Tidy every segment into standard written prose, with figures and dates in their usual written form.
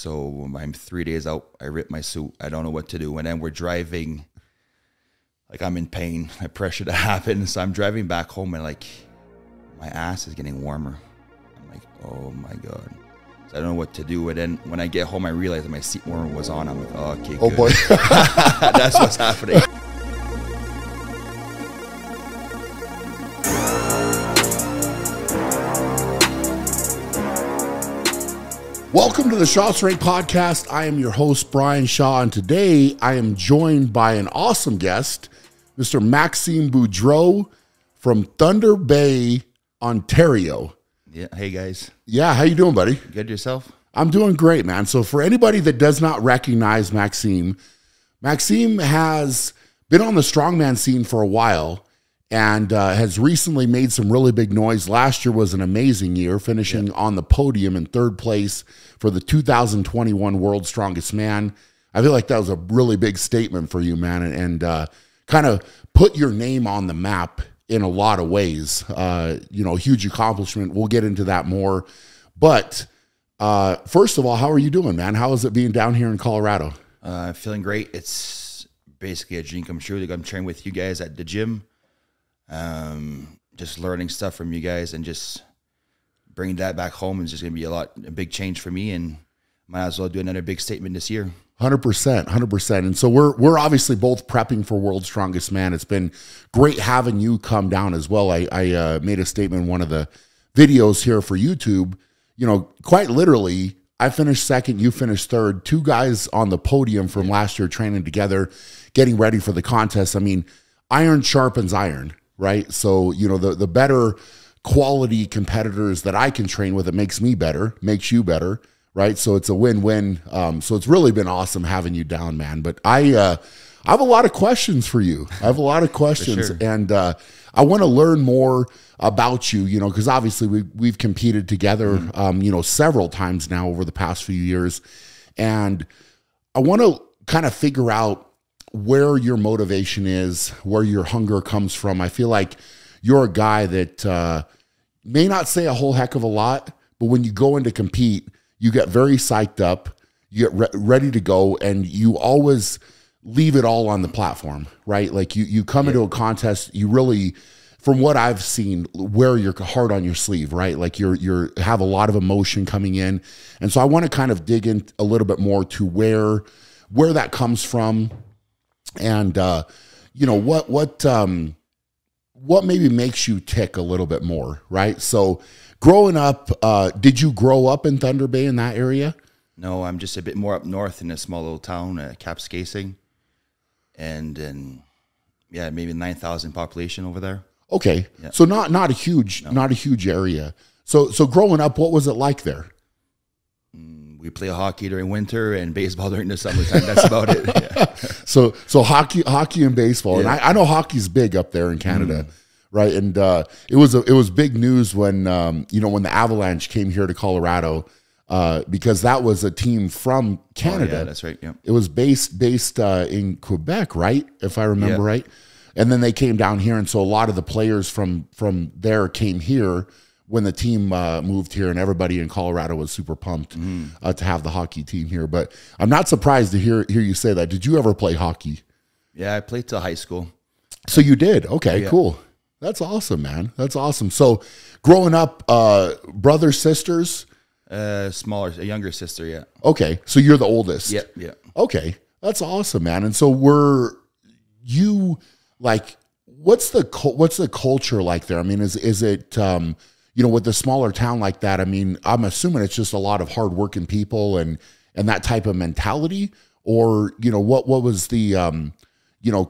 So I'm 3 days out. I ripped my suit. I don't know what to do. And then we're driving, like I'm in pain. I pressure to happen. So I'm driving back home and like my ass is getting warmer. I'm like, oh my God. So I don't know what to do. And then when I get home, I realize that my seat warmer was on. I'm like, oh, okay, Oh good. boy. That's what's happening. Welcome to the Shaw Strength Podcast. I am your host, Brian Shaw, and today I am joined by an awesome guest, Mr. Maxime Boudreau from Thunder Bay, Ontario. Yeah. Hey guys. Yeah, how you doing, buddy? Good yourself? I'm doing great, man. So for anybody that does not recognize Maxime, Maxime has been on the strongman scene for a while and has recently made some really big noise. Last year was an amazing year, finishing on the podium in third place for the 2021 World's Strongest Man. I feel like that was a really big statement for you, man, and kind of put your name on the map in a lot of ways. Huge accomplishment. We'll get into that more. But first of all, how are you doing, man? How is it being down here in Colorado? Feeling great. It's basically a dream come true. Like I'm training with you guys at the gym. Just learning stuff from you guys and just bringing that back home is just going to be a big change for me, and might as well do another big statement this year. 100%. And so we're obviously both prepping for World's Strongest Man. It's been great having you come down as well. I made a statement in one of the videos here for YouTube. You know, quite literally, I finished second, you finished third. Two guys on the podium from last year training together, getting ready for the contest. I mean, iron sharpens iron, right? So, you know, the better quality competitors that I can train with, it makes me better, makes you better, right? So it's a win-win. So it's really been awesome having you down, man. But I have a lot of questions for you. I have a lot of questions, sure. and I want to learn more about you, you know, because obviously we've competed together, several times now over the past few years. And I want to kind of figure out where your motivation is, where your hunger comes from. I feel like you're a guy that may not say a whole heck of a lot, but when you go in to compete, you get very psyched up, you get ready to go, and you always leave it all on the platform, right? Like you come into a contest, you really, from what I've seen, wear your heart on your sleeve, right? Like you're have a lot of emotion coming in. And so I want to kind of dig in a little bit more to where that comes from. And what maybe makes you tick a little bit more, right? So growing up, did you grow up in Thunder Bay in that area? No, I'm just a bit more up north in a small little town, Kapuskasing, and maybe 9,000 population over there. Okay, Yeah. so not a huge area. So growing up, what was it like there? We play hockey during winter and baseball during the summertime. That's about it. Yeah. So hockey and baseball, and Yeah. I know hockey's big up there in Canada, right? And it was big news when when the Avalanche came here to Colorado, because that was a team from Canada. Oh, yeah, that's right. Yeah. It was based in Quebec, right? If I remember right. And then they came down here, and so a lot of the players from there came here when the team moved here, and everybody in Colorado was super pumped to have the hockey team here. But I'm not surprised to hear you say that. Did you ever play hockey? Yeah, I played till high school. So you did? Okay, yeah. Cool. That's awesome, man. That's awesome. So growing up, brothers, sisters? A younger sister, yeah. Okay, so you're the oldest? Yeah. Okay, that's awesome, man. And so were you, like, what's the culture like there? I mean, is it... with a smaller town like that, I mean, I'm assuming it's just a lot of hardworking people and that type of mentality, or, what was the,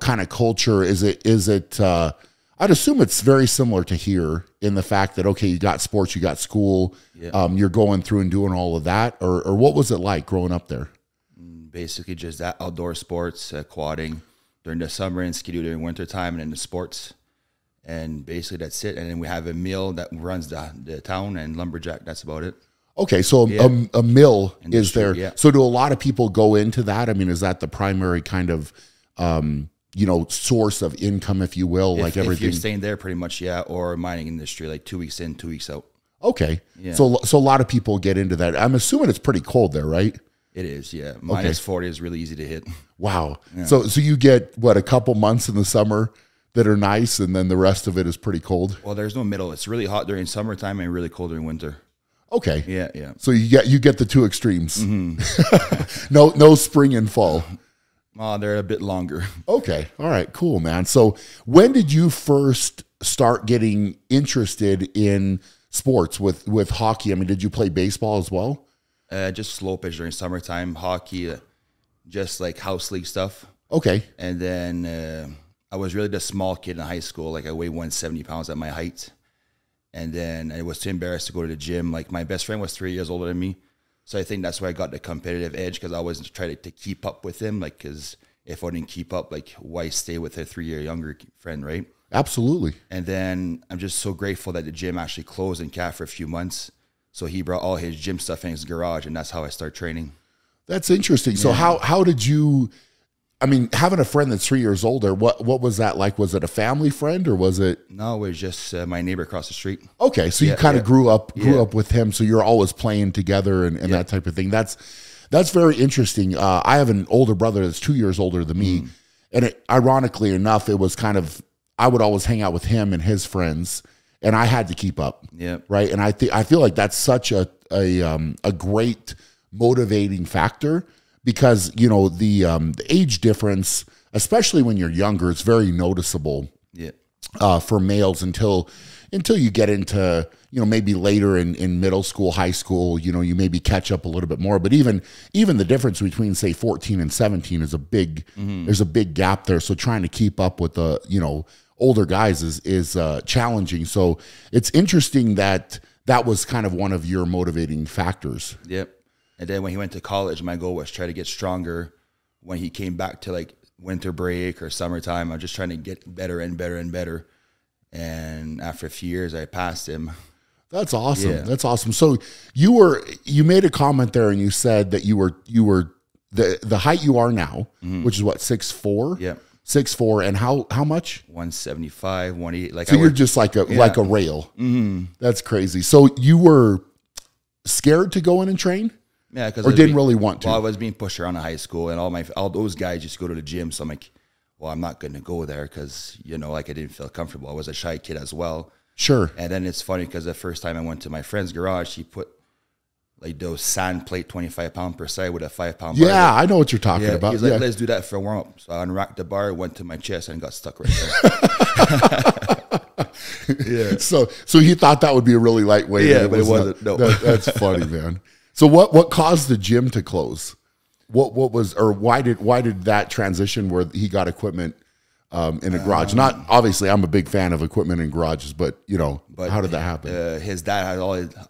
kind of culture? Is it, I'd assume it's very similar to here in the fact that, okay, you got sports, you got school, you're going through and doing all of that, or what was it like growing up there? Basically just that outdoor sports, quadding during the summer and skidoo during winter time, and then the sports. And basically that's it. And then we have a mill that runs the town, and lumberjack. That's about it. Okay, so a mill is there. Yeah. So do a lot of people go into that? I mean, is that the primary kind of, source of income, if you will, like everything? If you're staying there, pretty much, yeah, or mining industry, like 2 weeks in, 2 weeks out. Okay, yeah. So a lot of people get into that. I'm assuming it's pretty cold there, right? It is, yeah. Minus 40 is really easy to hit. Wow. So you get what, a couple months in the summer that are nice, and then the rest of it is pretty cold. Well, there's no middle. It's really hot during summertime and really cold during winter. Okay. Yeah, yeah. So you get the two extremes. No spring and fall. They're a bit longer. Okay. All right. Cool, man. So when did you first start getting interested in sports with hockey? I mean, did you play baseball as well? Just slow pitch during summertime, hockey, just like house league stuff. Okay. And then I was really the small kid in high school. Like I weighed 170 pounds at my height. And then I was too embarrassed to go to the gym. Like my best friend was 3 years older than me. So I think that's where I got the competitive edge, because I always tried to keep up with him. Like, because if I didn't keep up, like, why stay with a 3 year younger friend, right? Absolutely. And then I'm just so grateful that the gym actually closed in CAF for a few months. So he brought all his gym stuff in his garage, and that's how I started training. That's interesting. So how did you, I mean, having a friend that's 3 years older, what was that like? Was it a family friend, or was it? No, it was just my neighbor across the street. Okay. So you kind of grew up with him. So you're always playing together and that type of thing. That's very interesting. I have an older brother that's 2 years older than me. And ironically enough, it was kind of, I would always hang out with him and his friends, and I had to keep up. Yeah. Right. And I feel like that's such a great motivating factor, because, you know, the age difference, especially when you're younger, it's very noticeable. Yeah. For males until you get into, you know, maybe later in middle school, high school, you know, you maybe catch up a little bit more. But even the difference between, say, 14 and 17 is a big, there's a big gap there. So trying to keep up with the, you know, older guys is challenging. So it's interesting that was kind of one of your motivating factors. Yep. And then when he went to college, my goal was try to get stronger. When he came back to like winter break or summertime, I'm just trying to get better and better and better. And after a few years, I passed him. That's awesome. Yeah. That's awesome. So you made a comment there, and you said that you were the height you are now, which is what, 6'4"? Yeah. 6'4", and how much? 175, 180. Like, so you're just like a rail. That's crazy. So you were scared to go in and train? Yeah, because or didn't really want to. Well, I was being pushed around in high school, and all those guys just go to the gym. So I'm like, well, I'm not going to go there because, you know, like I didn't feel comfortable. I was a shy kid as well. Sure. And then it's funny because the first time I went to my friend's garage, he put like those sand plate 25-pound per side with a 5-pound bar. Yeah, I know what you're talking about. He's like, let's do that for a warm up. So I unracked the bar, went to my chest, and got stuck right there. Yeah. So he thought that would be a really lightweight. Yeah, but it wasn't. No. That's funny, man. So what caused the gym to close? What was, or why did that transition where he got equipment in a garage? Not obviously, I'm a big fan of equipment in garages, but you know, how did that happen? His dad had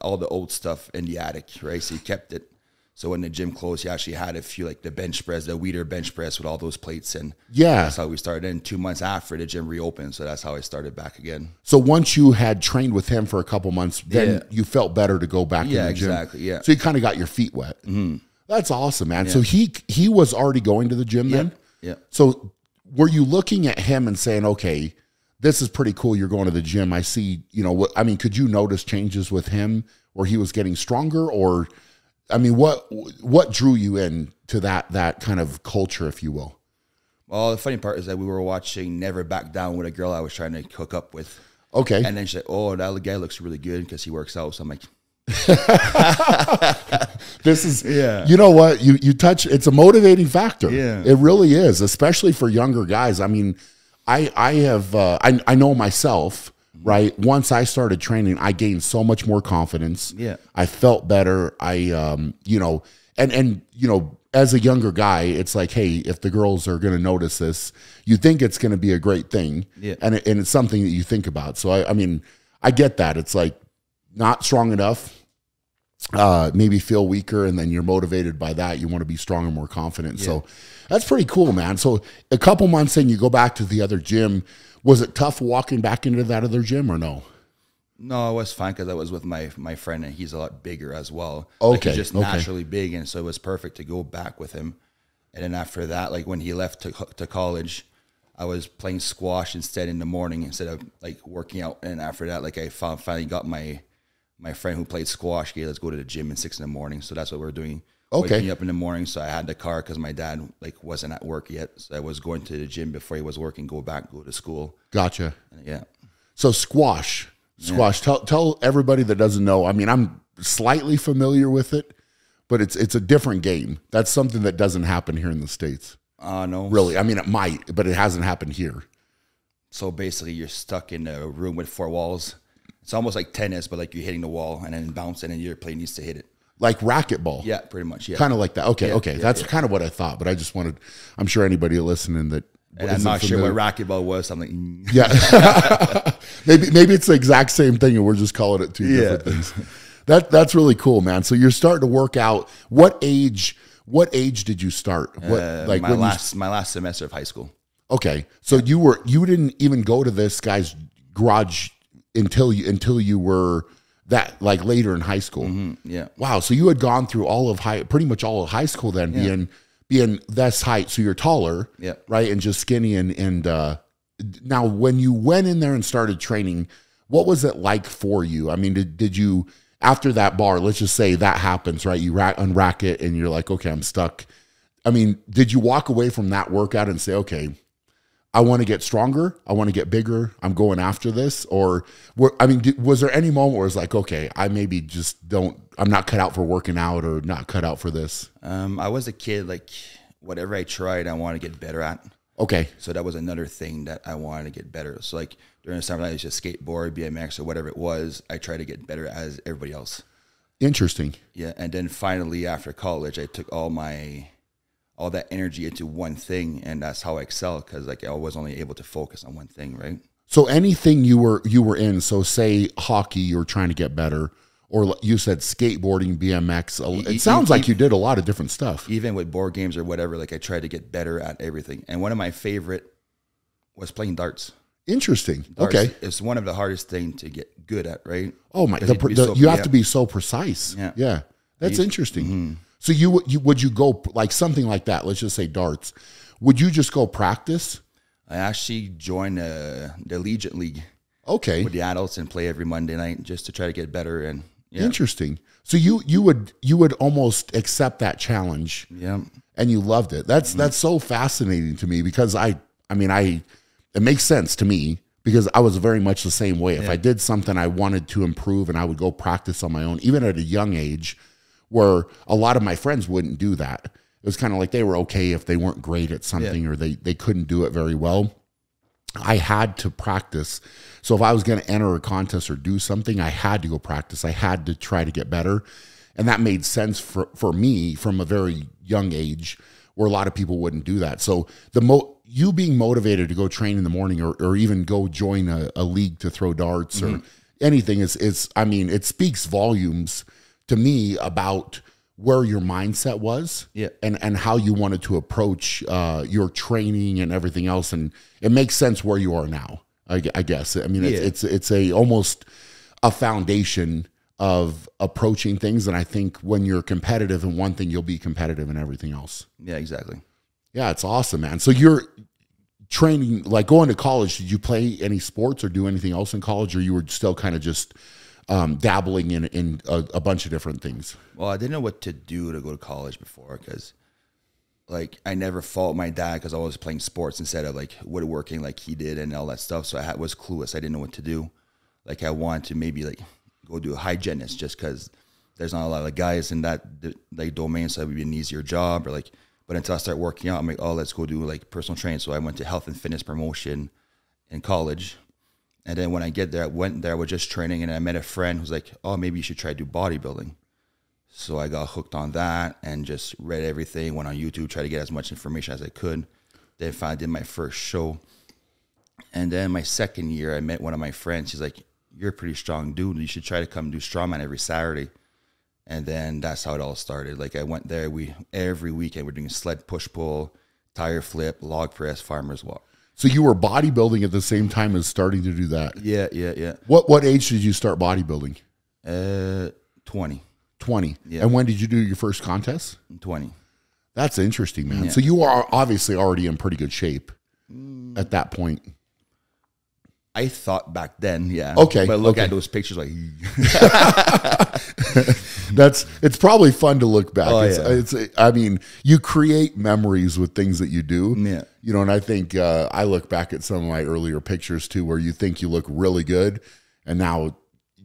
all the old stuff in the attic, right? So he kept it. So when the gym closed, he actually had a few, like the bench press, the Weider bench press with all those plates, and that's how we started. And 2 months after, the gym reopened, so that's how I started back again. So once you had trained with him for a couple months, then you felt better to go back in the gym. Exactly. Yeah. So you kind of got your feet wet. That's awesome, man. Yeah. So he was already going to the gym then? Yeah. So were you looking at him and saying, okay, this is pretty cool, you're going to the gym. I see, you know, I mean, could you notice changes with him where he was getting stronger? Or, I mean, what drew you in to that kind of culture, if you will? Well, the funny part is that we were watching Never Back Down with a girl I was trying to hook up with. Okay. And then she's like, oh, that guy looks really good because he works out. So I'm like, this is, you know what, you touch, it's a motivating factor. Yeah, it really is, especially for younger guys. I mean, I know myself, right? Once I started training, I gained so much more confidence. Yeah, I felt better. You know, and you know, as a younger guy, it's like, hey, if the girls are going to notice this, you think it's going to be a great thing. Yeah, and it's something that you think about. So I mean, I get that. It's like, not strong enough, maybe feel weaker, and then you're motivated by that. You want to be stronger, more confident. Yeah. So that's pretty cool, man. So a couple months in, you go back to the other gym. Was it tough walking back into that other gym or no? No, it was fine because I was with my friend, and he's a lot bigger as well. Okay. Like he's just naturally big, and so it was perfect to go back with him. And then after that, like when he left to college, I was playing squash instead in the morning instead of like working out. And after that, like I finally got my friend who played squash. Okay, let's go to the gym at 6 in the morning. So that's what we're doing. Okay. Waking me up in the morning. So I had the car because my dad like wasn't at work yet. So I was going to the gym before he was working, go to school. Gotcha. And yeah. So squash. Tell everybody that doesn't know. I mean, I'm slightly familiar with it, but it's a different game. That's something that doesn't happen here in the States. No. Really. I mean, it might, but it hasn't happened here. So basically you're stuck in a room with 4 walls. It's almost like tennis, but like you're hitting the wall and then bouncing and your play needs to hit it. Like racquetball. Yeah, pretty much. Yeah. Kind of like that. Okay. That's kind of what I thought, but I just wanted, I'm sure anybody listening that and I'm not sure what racquetball was. I'm like, yeah. maybe it's the exact same thing and we're just calling it two different things. That's really cool, man. So you're starting to work out. What age did you start? Like my last semester of high school. Okay. So you didn't even go to this guy's garage until you were that like later in high school. Yeah. Wow. So you had gone through pretty much all of high school then, being this height. So you're taller, right? And just skinny. And now when you went in there and started training, what was it like for you? I mean, did you, after that bar, let's just say that happens, right? You unrack it and you're like, okay, I'm stuck. I mean, did you walk away from that workout and say, okay, I want to get stronger, I want to get bigger, I'm going after this? Or, was there any moment where it's like, okay, I maybe just I'm not cut out for working out or not cut out for this? I was a kid, like whatever I tried, I wanted to get better at. Okay. So that was another thing that I wanted to get better. So like during the summer, I was just skateboard, BMX, or whatever it was. I tried to get better as everybody else. Interesting. Yeah. And then finally after college, I took all that energy into one thing, and that's how I excel, because like I was only able to focus on one thing, right? So anything you were in, so say hockey, you were trying to get better, or you said skateboarding, BMX. It sounds like you did a lot of different stuff. Even with board games or whatever, like I tried to get better at everything. And one of my favorite was playing darts. Interesting. Darts, okay. It's one of the hardest things to get good at, right? Oh my, you have to be so precise. Yeah. That's interesting. So would you go like something like that? Let's just say darts. Would you just go practice? I actually joined the Legion League. Okay. With the adults and play every Monday night just to try to get better. And interesting. So you would almost accept that challenge. Yeah. And you loved it. That's so fascinating to me, because it makes sense to me, because I was very much the same way. If I did something I wanted to improve, and I would go practice on my own, even at a young age, where a lot of my friends wouldn't do that. It was kind of like they were okay if they weren't great at something, or they couldn't do it very well. I had to practice. So if I was going to enter a contest or do something, I had to go practice. I had to try to get better. And that made sense for me from a very young age, where a lot of people wouldn't do that. So you being motivated to go train in the morning, or even go join a league to throw darts or anything it speaks volumes to me about where your mindset was, and how you wanted to approach your training and everything else. And it makes sense where you are now, I guess. I mean, it's almost a foundation of approaching things. And I think when you're competitive in one thing, you'll be competitive in everything else. Yeah, exactly. Yeah, it's awesome, man. So you're training, like going to college, did you play any sports or do anything else in college, or you were still kind of just dabbling in a bunch of different things? Well, I didn't know what to do to go to college before, because like I never fault my dad, because I was playing sports instead of like woodworking like he did and all that stuff. So I was clueless. I didn't know what to do. Like I wanted to maybe like go do a hygienist, just because there's not a lot of guys in that like domain, so it would be an easier job. Or like, but until I start working out, I'm like, oh, let's go do like personal training. So I went to health and fitness promotion in college. And then when I went there, I was just training, and I met a friend who's like, oh, maybe you should try to do bodybuilding. So I got hooked on that and just read everything, went on YouTube, tried to get as much information as I could. Then finally did my first show. And then my second year, I met one of my friends. She's like, you're a pretty strong dude. You should try to come do strongman every Saturday. And then that's how it all started. Like I went there, every weekend we're doing sled push-pull, tire flip, log press, farmer's walk. So you were bodybuilding at the same time as starting to do that? Yeah. What age did you start bodybuilding? 20. 20. Yeah. And when did you do your first contest? 20. That's interesting, man. Yeah. So you are obviously already in pretty good shape at that point. I thought back then, yeah. Okay, But look okay. at those pictures, like, It's probably fun to look back. Oh, It's I mean, you create memories with things that you do. Yeah. You know, and I think I look back at some of my earlier pictures too, where you think you look really good, and now,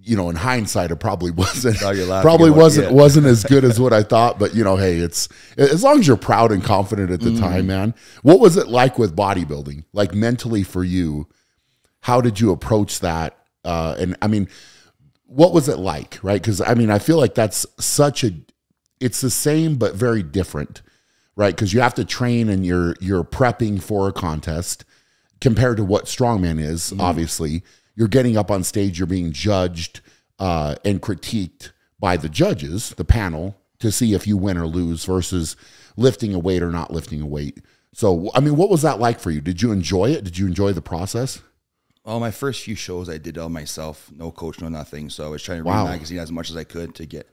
you know, in hindsight, it probably wasn't. Now you're laughing Probably about- wasn't yeah. wasn't as good as what I thought. But you know, hey, it's as long as you're proud and confident at the Mm-hmm. time, man. What was it like with bodybuilding? Like mentally for you, how did you approach that? And I mean, what was it like, right? Because I mean, I feel like that's it's the same but very different, right? Because you have to train and you're prepping for a contest compared to what strongman is. Obviously, you're getting up on stage, you're being judged and critiqued by the judges, the panel, to see if you win or lose versus lifting a weight or not lifting a weight. So, I mean, what was that like for you? Did you enjoy it? Did you enjoy the process? well, my first few shows I did all myself, no coach, no nothing. So I was trying to Wow. read magazine as much as I could to get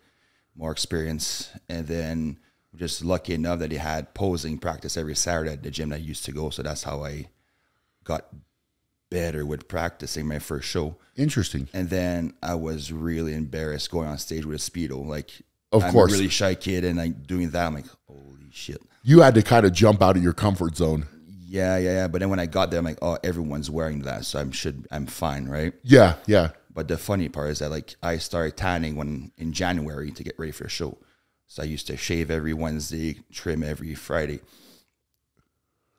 more experience. And then just lucky enough that he had posing practice every Saturday at the gym that I used to go. So that's how I got better with practicing my first show. Interesting. And then I was really embarrassed going on stage with a Speedo. Like, Of I'm course. a really shy kid, and like doing that, I'm like, holy shit. You had to kind of jump out of your comfort zone. Yeah. But then when I got there, I'm like, oh, everyone's wearing that, so I'm fine, right? Yeah, yeah. But the funny part is that like I started tanning in January to get ready for the show. So I used to shave every Wednesday, trim every Friday,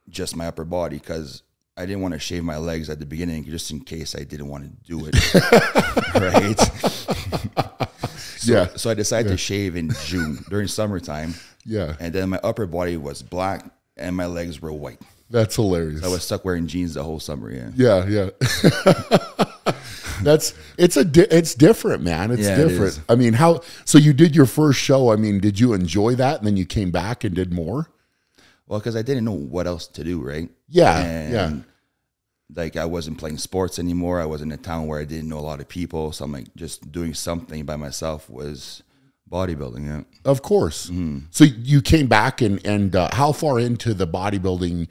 just my upper body, because I didn't want to shave my legs at the beginning just in case I didn't want to do it. Right? Yeah. So I decided to shave in June during summertime. Yeah. And then my upper body was black and my legs were white. That's hilarious. I was stuck wearing jeans the whole summer. Yeah. Yeah. It's different, man. It's Yeah, it different. is. I mean, so you did your first show. I mean, did you enjoy that? And then you came back and did more? Well, because I didn't know what else to do, right? Yeah. And yeah. like I wasn't playing sports anymore. I was in a town where I didn't know a lot of people. So I'm like, just doing something by myself was bodybuilding. Yeah. Of course. Mm-hmm. So you came back and how far into the bodybuilding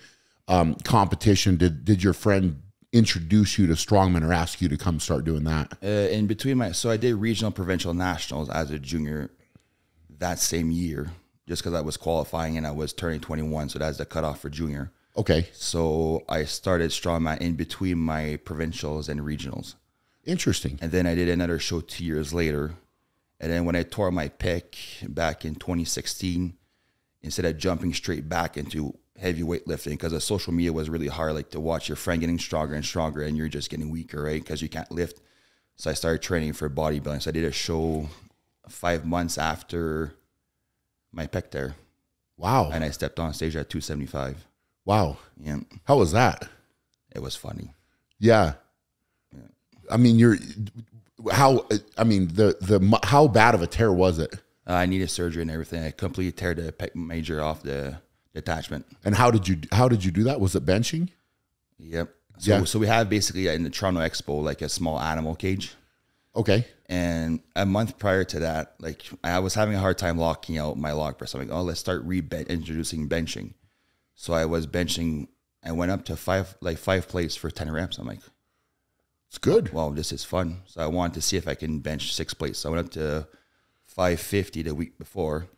competition did your friend introduce you to strongman or ask you to come start doing that? In between so I did regional, provincial, nationals as a junior that same year, just because I was qualifying and I was turning 21. So that's the cutoff for junior. Okay. So I started strongman in between my provincials and regionals. Interesting. And then I did another show 2 years later. And then when I tore my pec back in 2016, instead of jumping straight back into heavy weightlifting, because the social media was really hard, like to watch your friend getting stronger and stronger and you're just getting weaker, right? Because you can't lift. So I started training for bodybuilding. So I did a show 5 months after my pec tear. Wow. And I stepped on stage at 275. Wow. Yeah, How was that? it was funny. Yeah. I mean, how bad of a tear was it? I needed surgery and everything. I completely tear the pec major off the attachment. And how did you do that? Was it benching? Yep. So, Yeah. so we have basically in the Toronto Expo, like a small animal cage. Okay. And a month prior to that, like I was having a hard time locking out my log press. I'm like, oh, let's start introducing benching. So I was benching. I went up to five plates for 10 reps. I'm like, It's good. wow, this is fun. So I wanted to see if I can bench 6 plates. So I went up to 550 the week before,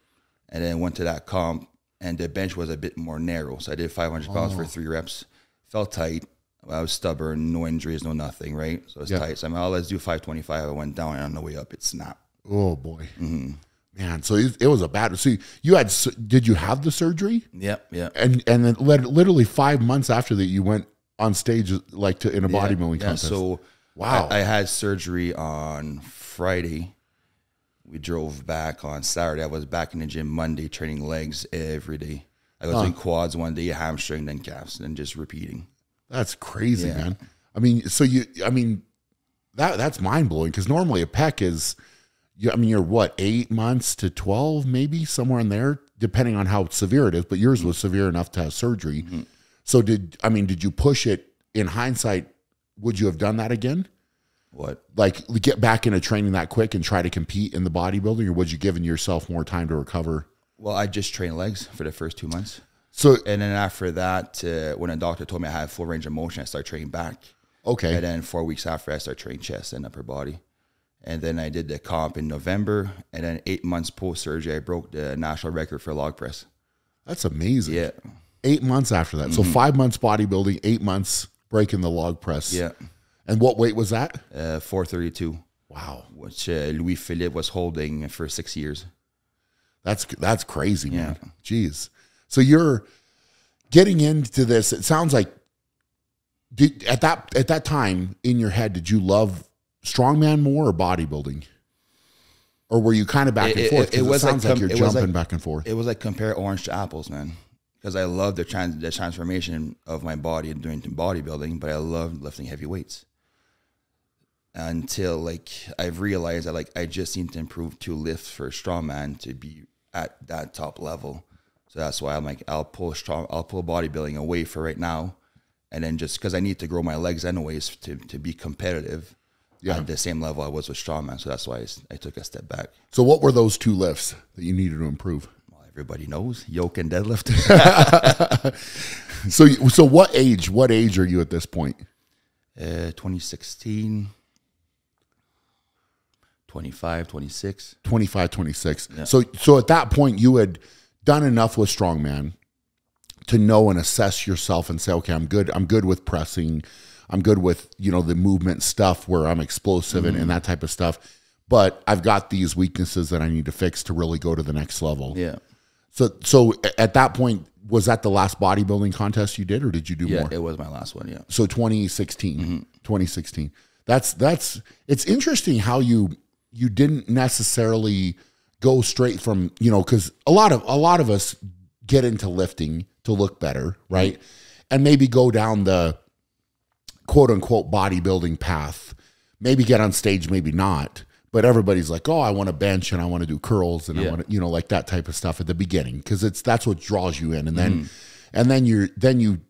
and then went to that comp, and the bench was a bit more narrow. So I did 500 pounds for 3 reps. Felt tight. I was stubborn, no injuries, no nothing, right? So it's tight. So I'm like, oh, let's do 525. I went down, and on the way up, it snapped. Oh boy, man. So it was a bad. So did you have the surgery? Yep. And then literally 5 months after that, you went on stage like in a bodybuilding contest. So wow. I had surgery on Friday. We drove back on Saturday. I was back in the gym Monday, training legs every day. I was doing quads one day, hamstring, then calves, and just repeating. That's crazy, Yeah. man. I mean, that's mind blowing because normally a pec is, you're what, 8 months to 12, maybe somewhere in there, depending on how severe it is. But yours was severe enough to have surgery. So did you push it in hindsight? Would you have done that again? What? Like get back into training that quick and try to compete in the bodybuilding, or would you given yourself more time to recover? Well, I just trained legs for the first 2 months. So And then after that, when a doctor told me I had full range of motion, I started training back. Okay. And then 4 weeks after, I started training chest and upper body. And then I did the comp in November. And then 8 months post-surgery, I broke the national record for log press. That's amazing. Yeah. 8 months after that. So 5 months bodybuilding, 8 months breaking the log press. Yeah. And what weight was that? 432. Wow. Which Louis Philippe was holding for 6 years. That's crazy, man. Jeez. So you're getting into this. It sounds like at that time in your head, did you love strongman more or bodybuilding? Or were you kind of back and forth? It sounds like you're jumping back and forth. It was like compare orange to apples, man. Because I love the transformation of my body and doing bodybuilding, but I love lifting heavy weights. Until like I've realized that like I just need to improve to lift for a strongman to be at that top level. So that's why I'm like I'll pull bodybuilding away for right now, and then just because I need to grow my legs anyways to be competitive at the same level I was with strongman. So that's why I took a step back. So what were those two lifts that you needed to improve? Well, everybody knows yoke and deadlift. So what age are you at this point? 2016. 25, 26. 25, 26. Yeah. So at that point, you had done enough with strongman to know and assess yourself and say, okay, I'm good with pressing. I'm good with, the movement stuff where I'm explosive and that type of stuff. But I've got these weaknesses that I need to fix to really go to the next level. Yeah. So at that point, was that the last bodybuilding contest you did, or did you do more? Yeah, it was my last one, yeah. So 2016. 2016. It's interesting how you didn't necessarily go straight from, because a lot of us get into lifting to look better, right? And maybe go down the quote unquote bodybuilding path, maybe get on stage, maybe not. But everybody's like, oh, I want to bench and I want to do curls and I want to, like that type of stuff at the beginning, because that's what draws you in. And then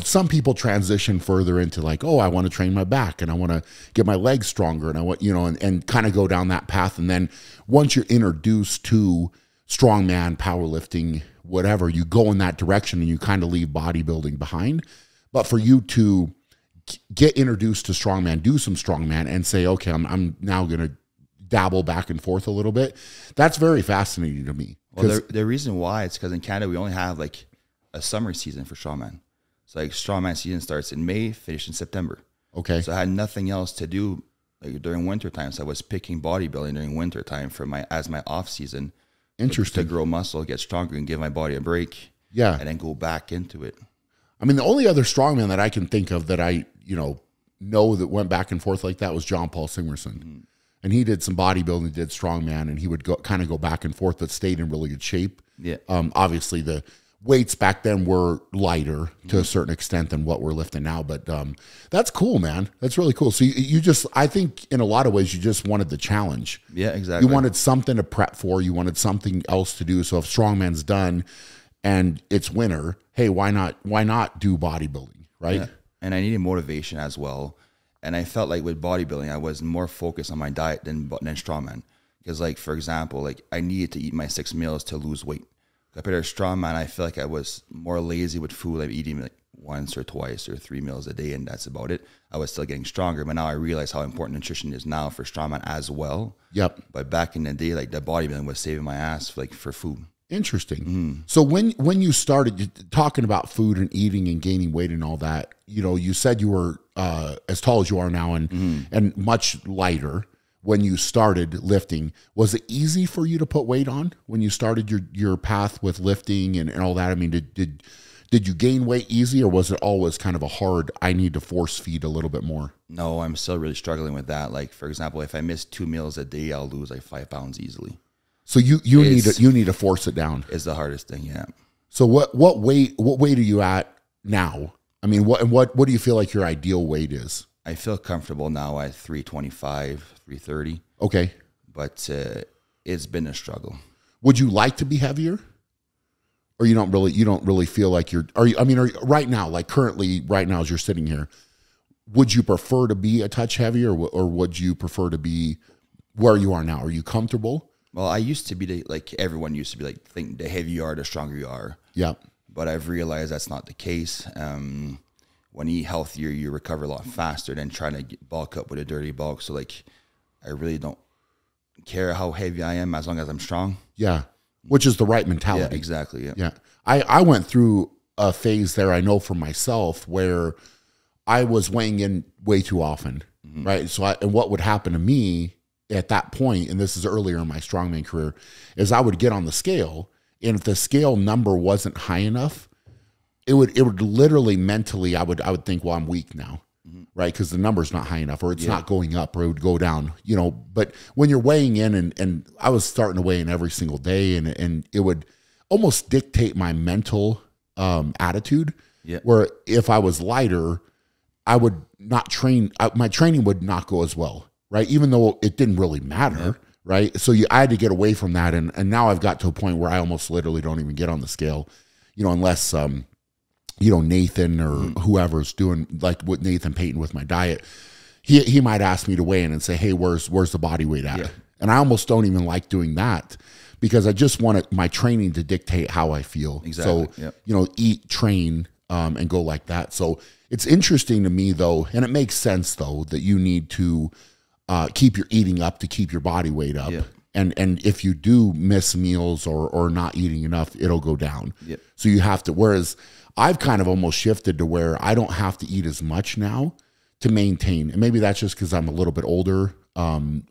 some people transition further into like, oh, I want to train my back and I want to get my legs stronger and I want, and kind of go down that path. And then once you're introduced to strongman, powerlifting, whatever, you go in that direction and you kind of leave bodybuilding behind. But for you to get introduced to strongman, do some strongman and say, okay, I'm now going to dabble back and forth a little bit. That's very fascinating to me. Well, the reason why it's because in Canada, we only have like a summer season for strongman. So like strongman season starts in May, finished in September. Okay. So I had nothing else to do like during winter time. So I was picking bodybuilding during winter time for my off season. Interesting. To grow muscle, get stronger, and give my body a break. Yeah. And then go back into it. I mean, the only other strongman that I can think of that I, know that went back and forth like that was John Paul Sigmarsson. And he did some bodybuilding, did strongman, and he would kind of go back and forth, but stayed in really good shape. Yeah. Obviously the weights back then were lighter to a certain extent than what we're lifting now, but that's cool, man. That's really cool. So you just, I think in a lot of ways, you just wanted the challenge. Yeah, exactly. You wanted something to prep for. You wanted something else to do. So if strongman's done and it's winter, hey, why not do bodybuilding, right? Yeah. And I needed motivation as well. And I felt like with bodybuilding, I was more focused on my diet than strongman. Because like, for example, like I needed to eat my 6 meals to lose weight. Compared to strongman, I feel like I was more lazy with food. I'm eating like once or twice or 3 meals a day, and that's about it. I was still getting stronger, but now I realize how important nutrition is now for strongman as well. Yep. But back in the day, like the bodybuilding was saving my ass for food. Interesting. So when you started talking about food and eating and gaining weight and all that, you said you were as tall as you are now and much lighter. When you started lifting, was it easy for you to put weight on when you started your path with lifting and all that? I mean, did you gain weight easy, or was it always kind of a hard, I need to force feed a little bit more? No, I'm still really struggling with that. Like, for example, if I miss 2 meals a day, I'll lose like 5 pounds easily. So you need to force it down. It's the hardest thing, yeah. So what weight are you at now? I mean, what do you feel like your ideal weight is? I feel comfortable now at 325, 330. Okay. But it's been a struggle. Would you like to be heavier? Or you don't really feel like right now, like currently right now as you're sitting here, would you prefer to be a touch heavier, or would you prefer to be where you are now? Are you comfortable? Well, I used to be like everyone used to be like, think the heavier you are, the stronger you are. Yeah. But I've realized that's not the case. when you eat healthier, you recover a lot faster than trying to bulk up with a dirty bulk. So like, I really don't care how heavy I am as long as I'm strong. Yeah. Which is the right mentality. Yeah, exactly. Yeah. Yeah. I went through a phase there, I know for myself, where I was weighing in way too often. Right. So and what would happen to me at that point, and this is earlier in my strongman career, is I would get on the scale, and if the scale number wasn't high enough, it would literally mentally, I would think, well, I'm weak now, right? Because the number's not high enough, or it's not going up, or it would go down, But when you're weighing in, and I was starting to weigh in every single day, and it would almost dictate my mental attitude. Yeah. Where if I was lighter, I would not train. My training would not go as well, right? Even though it didn't really matter, right? So I had to get away from that, and now I've got to a point where I almost literally don't even get on the scale, unless Nathan or whoever's doing, like with Nathan Payton with my diet, he might ask me to weigh in and say, hey, where's the body weight at? Yeah. And I almost don't even like doing that, because I just want my training to dictate how I feel. Exactly. So, eat, train, and go like that. So it's interesting to me, though, and it makes sense, though, that you need to keep your eating up to keep your body weight up. Yeah. And if you do miss meals or not eating enough, it'll go down. Yep. So you have to, whereas I've kind of almost shifted to where I don't have to eat as much now to maintain. And maybe that's just because I'm a little bit older,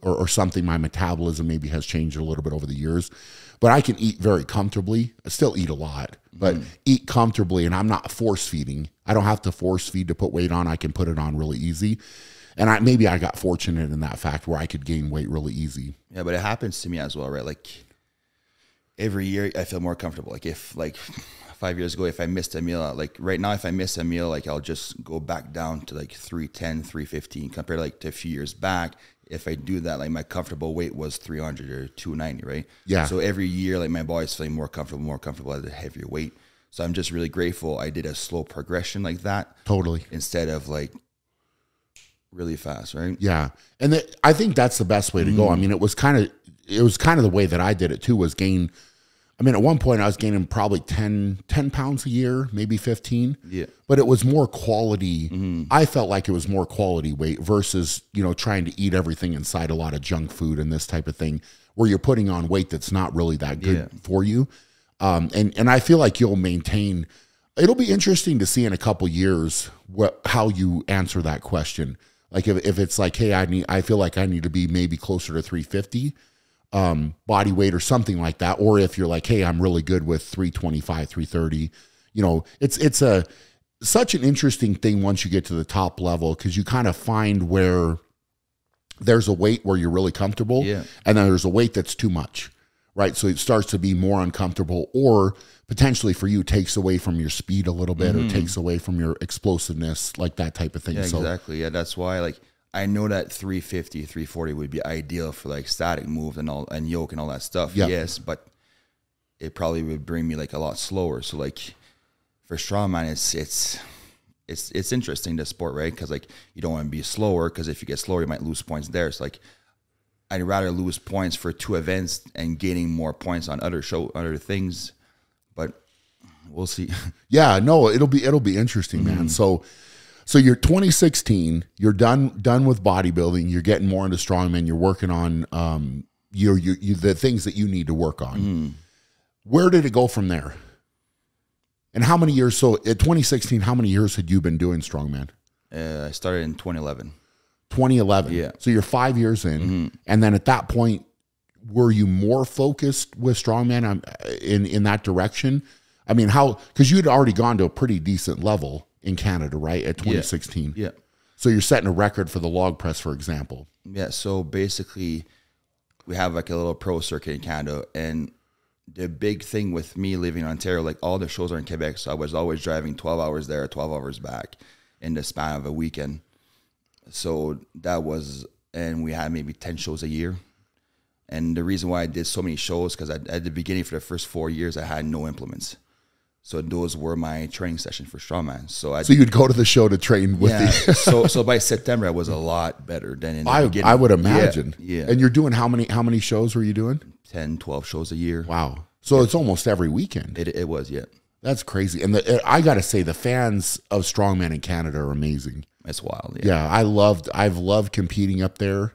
or something. My metabolism maybe has changed a little bit over the years, but I can eat very comfortably. I still eat a lot, but eat comfortably, and I'm not force feeding. I don't have to force feed to put weight on. I can put it on really easy. And maybe I got fortunate in that fact where I could gain weight really easy. Yeah, but it happens to me as well, right? Like every year I feel more comfortable. Like if 5 years ago, if I missed a meal, like right now, if I miss a meal, like I'll just go back down to like 310, 315 compared like to a few years back. If I do that, like my comfortable weight was 300 or 290, right? Yeah. So every year, like my body's feeling more comfortable at a heavier weight. So I'm just really grateful I did a slow progression like that. Totally. Instead of like really fast, right? Yeah. And I think that's the best way to go. I mean, it was kind of the way that I did it too, was gain. I mean, at one point I was gaining probably 10 pounds a year, maybe 15. Yeah. But it was more quality. I felt like it was more quality weight versus, trying to eat everything inside a lot of junk food and this type of thing, where you're putting on weight that's not really that good for you. And I feel like you'll maintain. It'll be interesting to see in a couple years how you answer that question. Like if it's like, hey, I feel like I need to be maybe closer to 350 body weight or something like that, or if you're like, hey, I'm really good with 325, 330. It's such an interesting thing once you get to the top level, because you kind of find where there's a weight where you're really comfortable, and then there's a weight that's too much, right? So it starts to be more uncomfortable, or potentially for you takes away from your speed a little bit, or takes away from your explosiveness, like that type of thing. Yeah, exactly. Yeah, that's why like I know that 350, 340 would be ideal for like static moves and yoke and all that stuff. Yep. Yes, but it probably would bring me like a lot slower. So like for strongman, it's interesting, the sport, right? Because like you don't want to be slower, because if you get slower, you might lose points there. So like I'd rather lose points for 2 events and gaining more points on other things. But we'll see. Yeah, no, it'll be interesting, man. So you're 2016, you're done with bodybuilding, you're getting more into strongman, you're working on the things that you need to work on. Where did it go from there? And how many years? So at 2016, how many years had you been doing strongman? I started in 2011. 2011. Yeah. So you're 5 years in, and then at that point, were you more focused with strongman in that direction? I mean, because you had already gone to a pretty decent level in Canada, right, at 2016. Yeah. So you're setting a record for the log press, for example. Yeah. So basically, we have like a little pro circuit in Canada, and the big thing with me living in Ontario, like all the shows are in Quebec, so I was always driving 12 hours there, 12 hours back in the span of a weekend. So that was, and we had maybe 10 shows a year. And the reason why I did so many shows, because at the beginning, for the first 4 years, I had no implements. So those were my training session for strongman. So you'd go to the show to train with so by September I was a lot better than in the beginning. I would imagine. Yeah. And you're doing how many shows were you doing? 10, 12 shows a year. Wow. So it's almost every weekend. It was, yeah. That's crazy. And I got to say, the fans of Strongman in Canada are amazing. It's wild. Yeah, I've loved competing up there.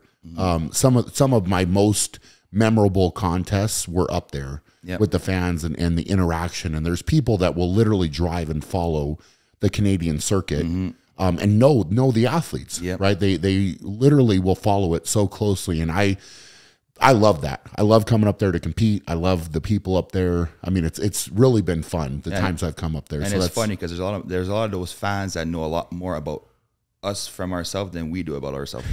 Some of my most memorable contests were up there with the fans and the interaction. And there's people that will literally drive and follow the Canadian circuit and know the athletes, right? They literally will follow it so closely. And I love that. I love coming up there to compete. I love the people up there. I mean, it's really been fun the times I've come up there. And so it's funny because there's a lot of those fans that know a lot more about us from ourselves than we do about ourselves.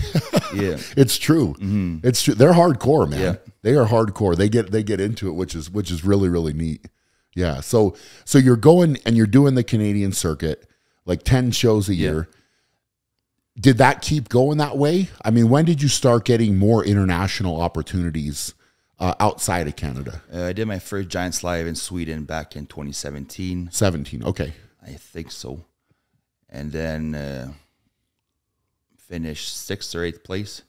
Yeah, it's true. It's true. They're hardcore, man. Yeah. They are hardcore. They get into it, which is really, really neat. Yeah. So you're going and you're doing the Canadian circuit, like 10 shows a year. Did that keep going that way? I mean, when did you start getting more international opportunities outside of Canada? I did my first Giants Live in Sweden back in 2017. 17, okay. I think so. And then finished 6th or 8th place.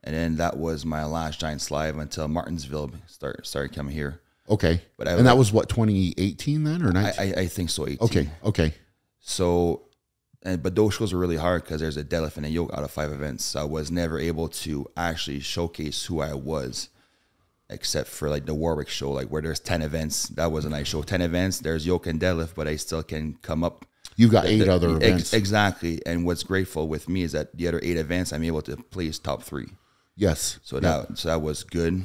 And then that was my last Giants Live until Martinsville started coming here. Okay. And that was what, 2018 then or 19? I think so, 18. Okay. So... but those shows were really hard because there's a deadlift and a yoke out of 5 events. So I was never able to actually showcase who I was, except for like the Warwick show, like where there's 10 events. That was a nice show. 10 events, there's yoke and deadlift, but I still can come up. You've got 8 other events. Exactly. And what's grateful with me is that the other 8 events, I'm able to place top 3. Yes. So that was good.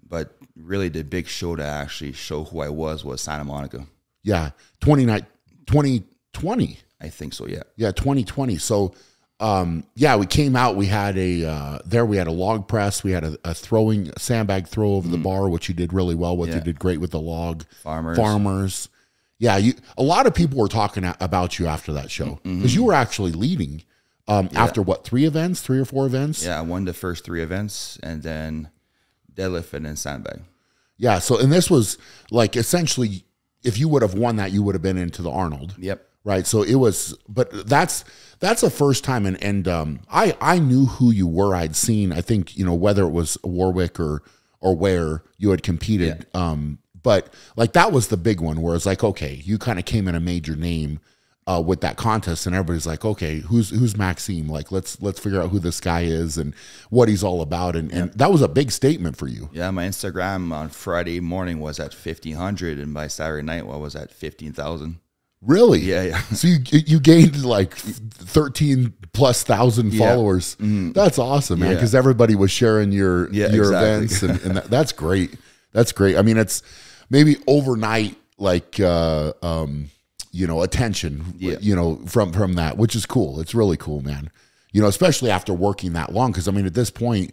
But really the big show to actually show who I was Santa Monica. Yeah. 2020. I think so, yeah. Yeah, 2020. So, we came out. We had a log press. We had a sandbag throw over the bar, which you did really well with. You did great with the log. Farmers. Yeah, a lot of people were talking about you after that show because you were actually leading after what, 3 or 4 events? Yeah, I won the first 3 events and then deadlift and then sandbag. Yeah, so, and this was like essentially, if you would have won that, you would have been into the Arnold. Yep. Right. So it was, but that's the first time. And I knew who you were. I'd seen, I think, whether it was Warwick or where you had competed. Yeah. But like, that was the big one where it's like, okay, you kind of came in a major name with that contest and everybody's like, okay, who's Maxime? Like, let's figure out who this guy is and what he's all about. And that was a big statement for you. Yeah. My Instagram on Friday morning was at 1,500 and by Saturday night, I was at 15,000. Really? Yeah. So you gained like 13,000+ followers. That's awesome, man. Because everybody was sharing your events, and that's great. That's great. I mean, it's maybe overnight, like attention. From that, which is cool. It's really cool, man. Especially after working that long. Because I mean, at this point,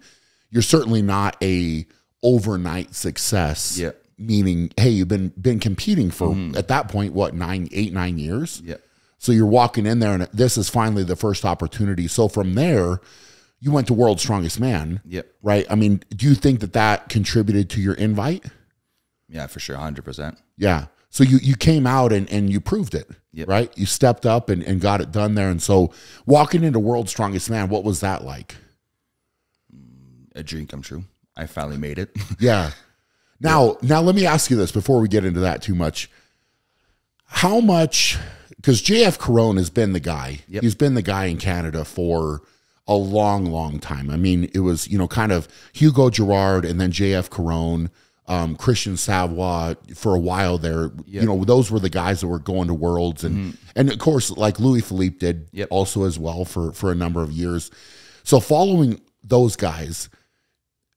you're certainly not a overnight success. Yeah. Meaning, hey, you've been competing for at that point, what, 9 years? Yeah. So you're walking in there, and this is finally the first opportunity. So from there, you went to World's Strongest Man. Yep. Right. I mean, do you think that contributed to your invite? Yeah, for sure, 100%. Yeah. So you came out and you proved it. Yep. Right. You stepped up and got it done there. And so walking into World's Strongest Man, what was that like? A dream come true. I finally made it. Yeah. Now let me ask you this before we get into that too much. How much, because JF Caron has been the guy. Yep. He's been the guy in Canada for a long, long time. I mean, it was, kind of Hugo Girard and then JF Caron, Christian Savoy for a while there. Yep. Those were the guys that were going to Worlds. And of course, like Louis Philippe did also as well for a number of years. So following those guys,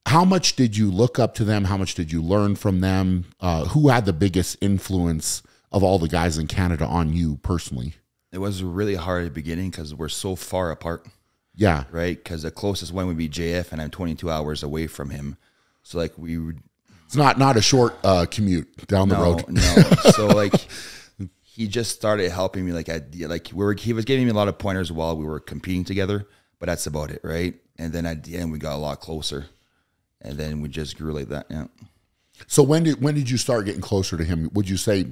how much did you look up to them? How much did you learn from them? Who had the biggest influence of all the guys in Canada on you personally? It was really hard at the beginning because we're so far apart. Yeah. Right? Because the closest one would be JF, and I'm 22 hours away from him. So, like, we would... It's not a short commute down the road. No. So, like, he just started helping me. He was giving me a lot of pointers while we were competing together, but that's about it, right? And then at the end, we got a lot closer. And then we just grew like that, yeah. So when did you start getting closer to him? Would you say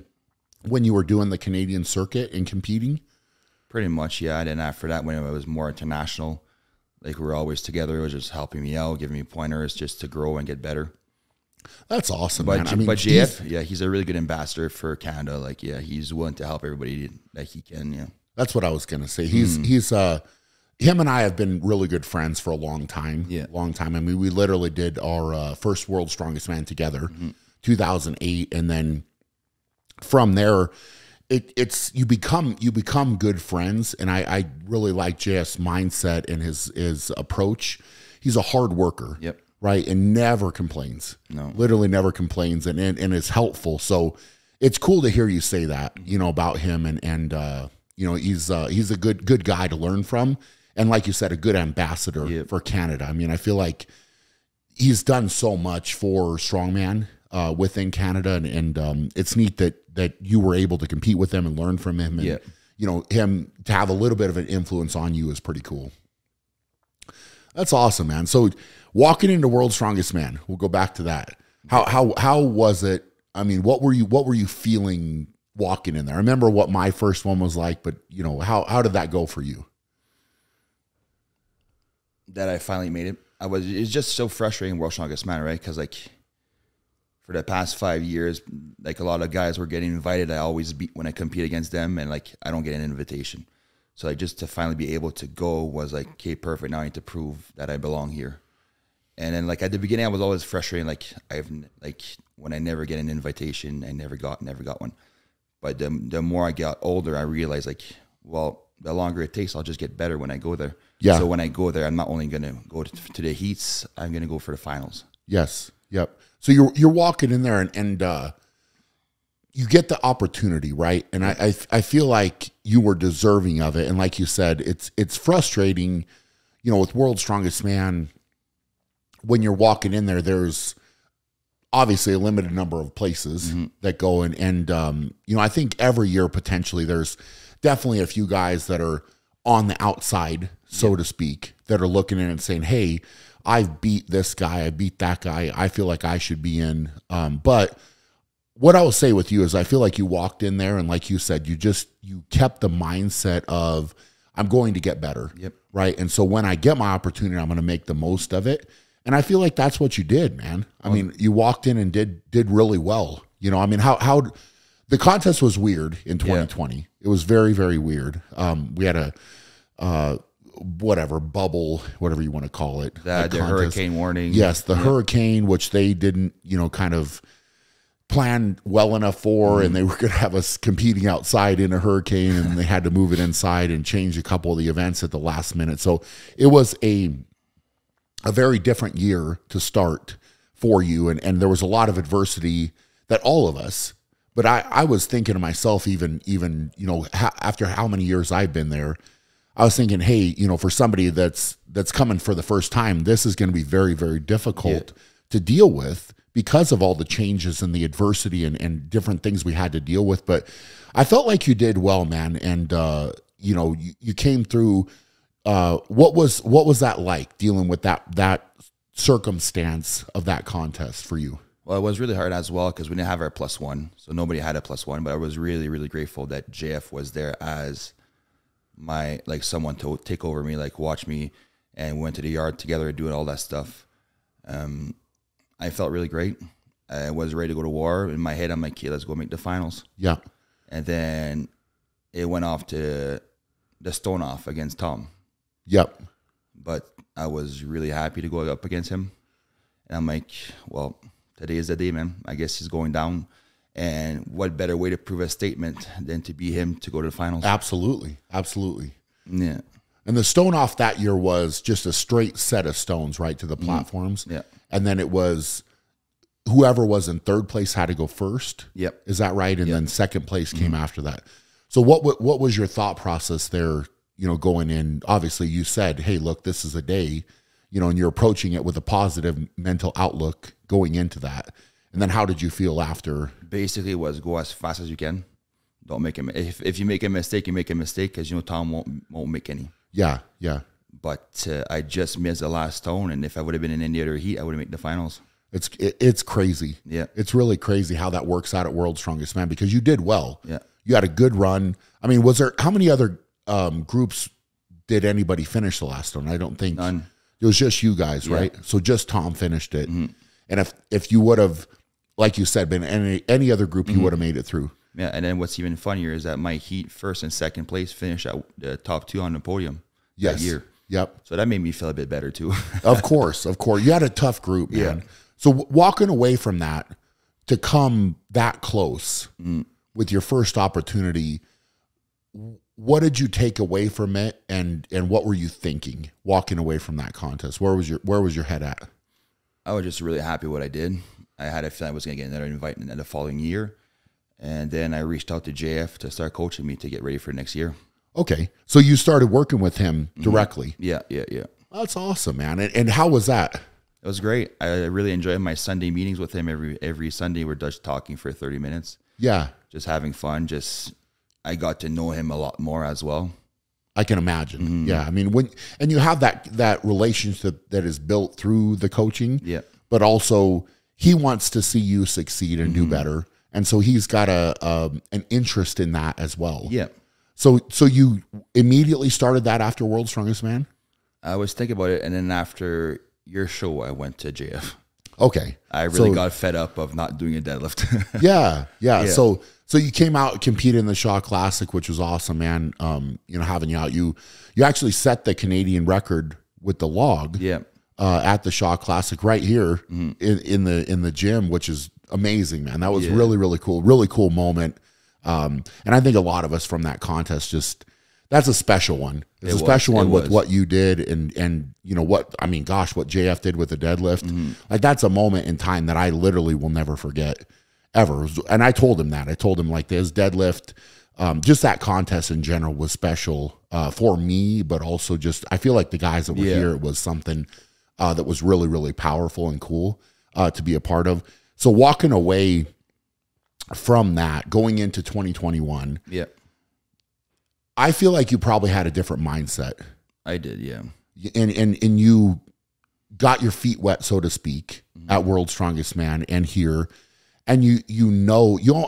when you were doing the Canadian circuit and competing? Pretty much, yeah. And then after that, when it was more international, like we were always together, it was just helping me out, giving me pointers just to grow and get better. That's awesome, But man. I mean, but JF, yeah, he's a really good ambassador for Canada. Like, yeah, he's willing to help everybody that he can. Yeah, that's what I was gonna say. He's him and I have been really good friends for a long time. Yeah. Long time. I mean, we literally did our first World's Strongest Man together, 2008, and then from there, it's you become good friends. And I really like JF's mindset and his approach. He's a hard worker. Yep. Right, and never complains. No, literally never complains, and is helpful. So it's cool to hear you say that, you know, about him, and you know, he's a good guy to learn from, and like you said, a good ambassador for Canada. I mean, I feel like he's done so much for strongman within Canada, and it's neat that you were able to compete with him and learn from him, and you know, him to have a little bit of an influence on you is pretty cool. That's awesome, man. So walking into World's Strongest Man, we'll go back to that. How was it? I mean, what were you feeling walking in there? I remember what my first one was like, but you know, how did that go for you? That I finally made it. It's just so frustrating, World's Strongest Man, right? Because like for the past 5 years, like a lot of guys were getting invited. I always beat when I compete against them, and like I don't get an invitation. So like just to finally be able to go was like, okay, perfect. Now I need to prove that I belong here. And then like at the beginning, I was always frustrated. Like when I never get an invitation, I never got one. But the more I got older, I realized like, well, the longer it takes, I'll just get better when I go there. Yeah. So when I go there, I'm not only going to go to the heats, I'm going to go for the finals. Yes. Yep. So you're walking in there and you get the opportunity, right? And I feel like you were deserving of it. And like you said, it's frustrating, you know, with World's Strongest Man, when you're walking in there, there's obviously a limited number of places that go in. And you know, I think every year potentially there's definitely a few guys that are on the outside, so to speak, that are looking in and saying, hey, I've beat this guy, I beat that guy, I feel like I should be in. But what I will say with you is I feel like you walked in there and like you said, you kept the mindset of I'm going to get better. Yep. Right. And so when I get my opportunity, I'm going to make the most of it. And I feel like that's what you did, man. I mean, you walked in and did really well. You know, I mean, how the contest was weird in 2020. Yeah. It was very, very weird. We had a whatever bubble, whatever you want to call it. The hurricane warning. Yes, the hurricane, which they didn't, you know, kind of plan well enough for, and they were going to have us competing outside in a hurricane, and they had to move it inside and change a couple of the events at the last minute. So it was a very different year to start for you, and there was a lot of adversity that all of us. But I was thinking to myself, even you know, after how many years I've been there, I was thinking, hey, you know, for somebody that's coming for the first time, this is going to be very, very difficult to deal with because of all the changes and the adversity and different things we had to deal with. But I felt like you did well, man. And, you know, you came through. What was that like, dealing with that circumstance of that contest for you? Well, it was really hard as well because we didn't have our +1. So nobody had a +1. But I was really, really grateful that JF was there as my, like, someone to take over me, like watch me, and we went to the yard together doing all that stuff. I felt really great. I was ready to go to war. In my head, I'm like, okay, let's go make the finals. Yeah. And then it went off to the stone off against Tom. Yep. But I was really happy to go up against him. And I'm like, well, today is the day, man. I guess he's going down. And what better way to prove a statement than to be him to go to the finals? Absolutely. Absolutely. Yeah. And the stone off that year was just a straight set of stones, right, to the platforms. Yeah. And then it was whoever was in third place had to go first. Yep. Is that right? And then second place came after that. So what was your thought process there, you know, going in? Obviously, you said, hey, look, this is a day, you know, and you're approaching it with a positive mental outlook going into that. And then how did you feel after? Basically, it was go as fast as you can. Don't make a if you make a mistake, you make a mistake, because you know Tom won't make any. Yeah, yeah. But I just missed the last stone, and if I would have been in any other heat, I would have made the finals. It's crazy. Yeah, it's really crazy how that works out at World's Strongest Man, because you did well. Yeah, you had a good run. I mean, how many other groups did anybody finish the last stone? I don't think none. It was just you guys, right? So just Tom finished it. And if you would have, like you said, been any other group, you would have made it through. Yeah, and then what's even funnier is that my Heat first and second place finished at the top 2 on the podium that year. Yep. So that made me feel a bit better too. Of course. You had a tough group, man. Yeah. So walking away from that to come that close with your first opportunity, what did you take away from it, and what were you thinking walking away from that contest? Where was your head at? I was just really happy what I did. I had a feeling I was going to get another invite in the following year. And then I reached out to JF to start coaching me to get ready for next year. Okay. So you started working with him directly. Yeah. That's awesome, man. And how was that? It was great. I really enjoyed my Sunday meetings with him. Every Sunday we're just talking for 30 minutes. Yeah. Just having fun. I got to know him a lot more as well. I can imagine. Yeah. I mean, and you have that relationship that is built through the coaching. Yeah. But also he wants to see you succeed and do better. And so he's got an interest in that as well. Yeah. So you immediately started that after World's Strongest Man? I was thinking about it, and then after your show, I went to JF. Okay. I really got fed up of not doing a deadlift. Yeah. So you came out, competed in the Shaw Classic, which was awesome, man. Having you out, you actually set the Canadian record with the log. Yeah. At the Shaw Classic right here in the gym, which is amazing, man. That was really cool moment. And I think a lot of us from that contest that's a special one. It's a special one with what you did and what JF did with the deadlift. Like that's a moment in time that I literally will never forget ever. And I told him that. I told him like this deadlift, just that contest in general was special for me, but also just I feel like the guys that were here, it was something that was really powerful and cool to be a part of. So walking away from that, going into 2021, I feel like you probably had a different mindset. I did, yeah. And you got your feet wet, so to speak, at World's Strongest Man and here. And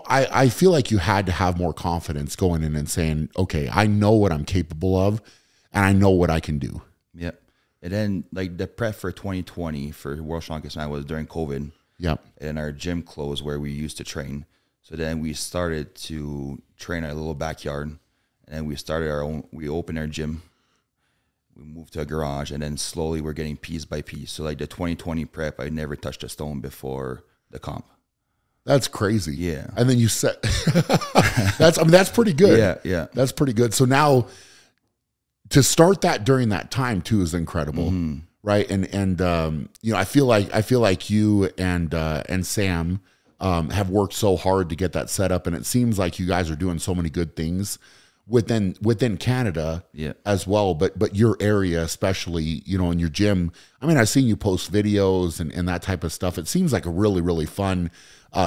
I feel like you had to have more confidence going in and saying, okay, I know what I'm capable of and I know what I can do. Yep. And then like the prep for 2020 for World's Strongest Man was during COVID. Yep. And our gym closed where we used to train. So then we started to train our little backyard. And then we opened our gym. We moved to a garage, and then slowly we're getting piece by piece. So like the 2020 prep, I never touched a stone before the comp. That's crazy. Yeah. And then you set that's pretty good. Yeah. That's pretty good. So now to start that during that time too is incredible. Right. And I feel like you and Sam have worked so hard to get that set up, and it seems like you guys are doing so many good things within Canada as well, but your area, especially, in your gym. I mean, I've seen you post videos and that type of stuff. It seems like a really fun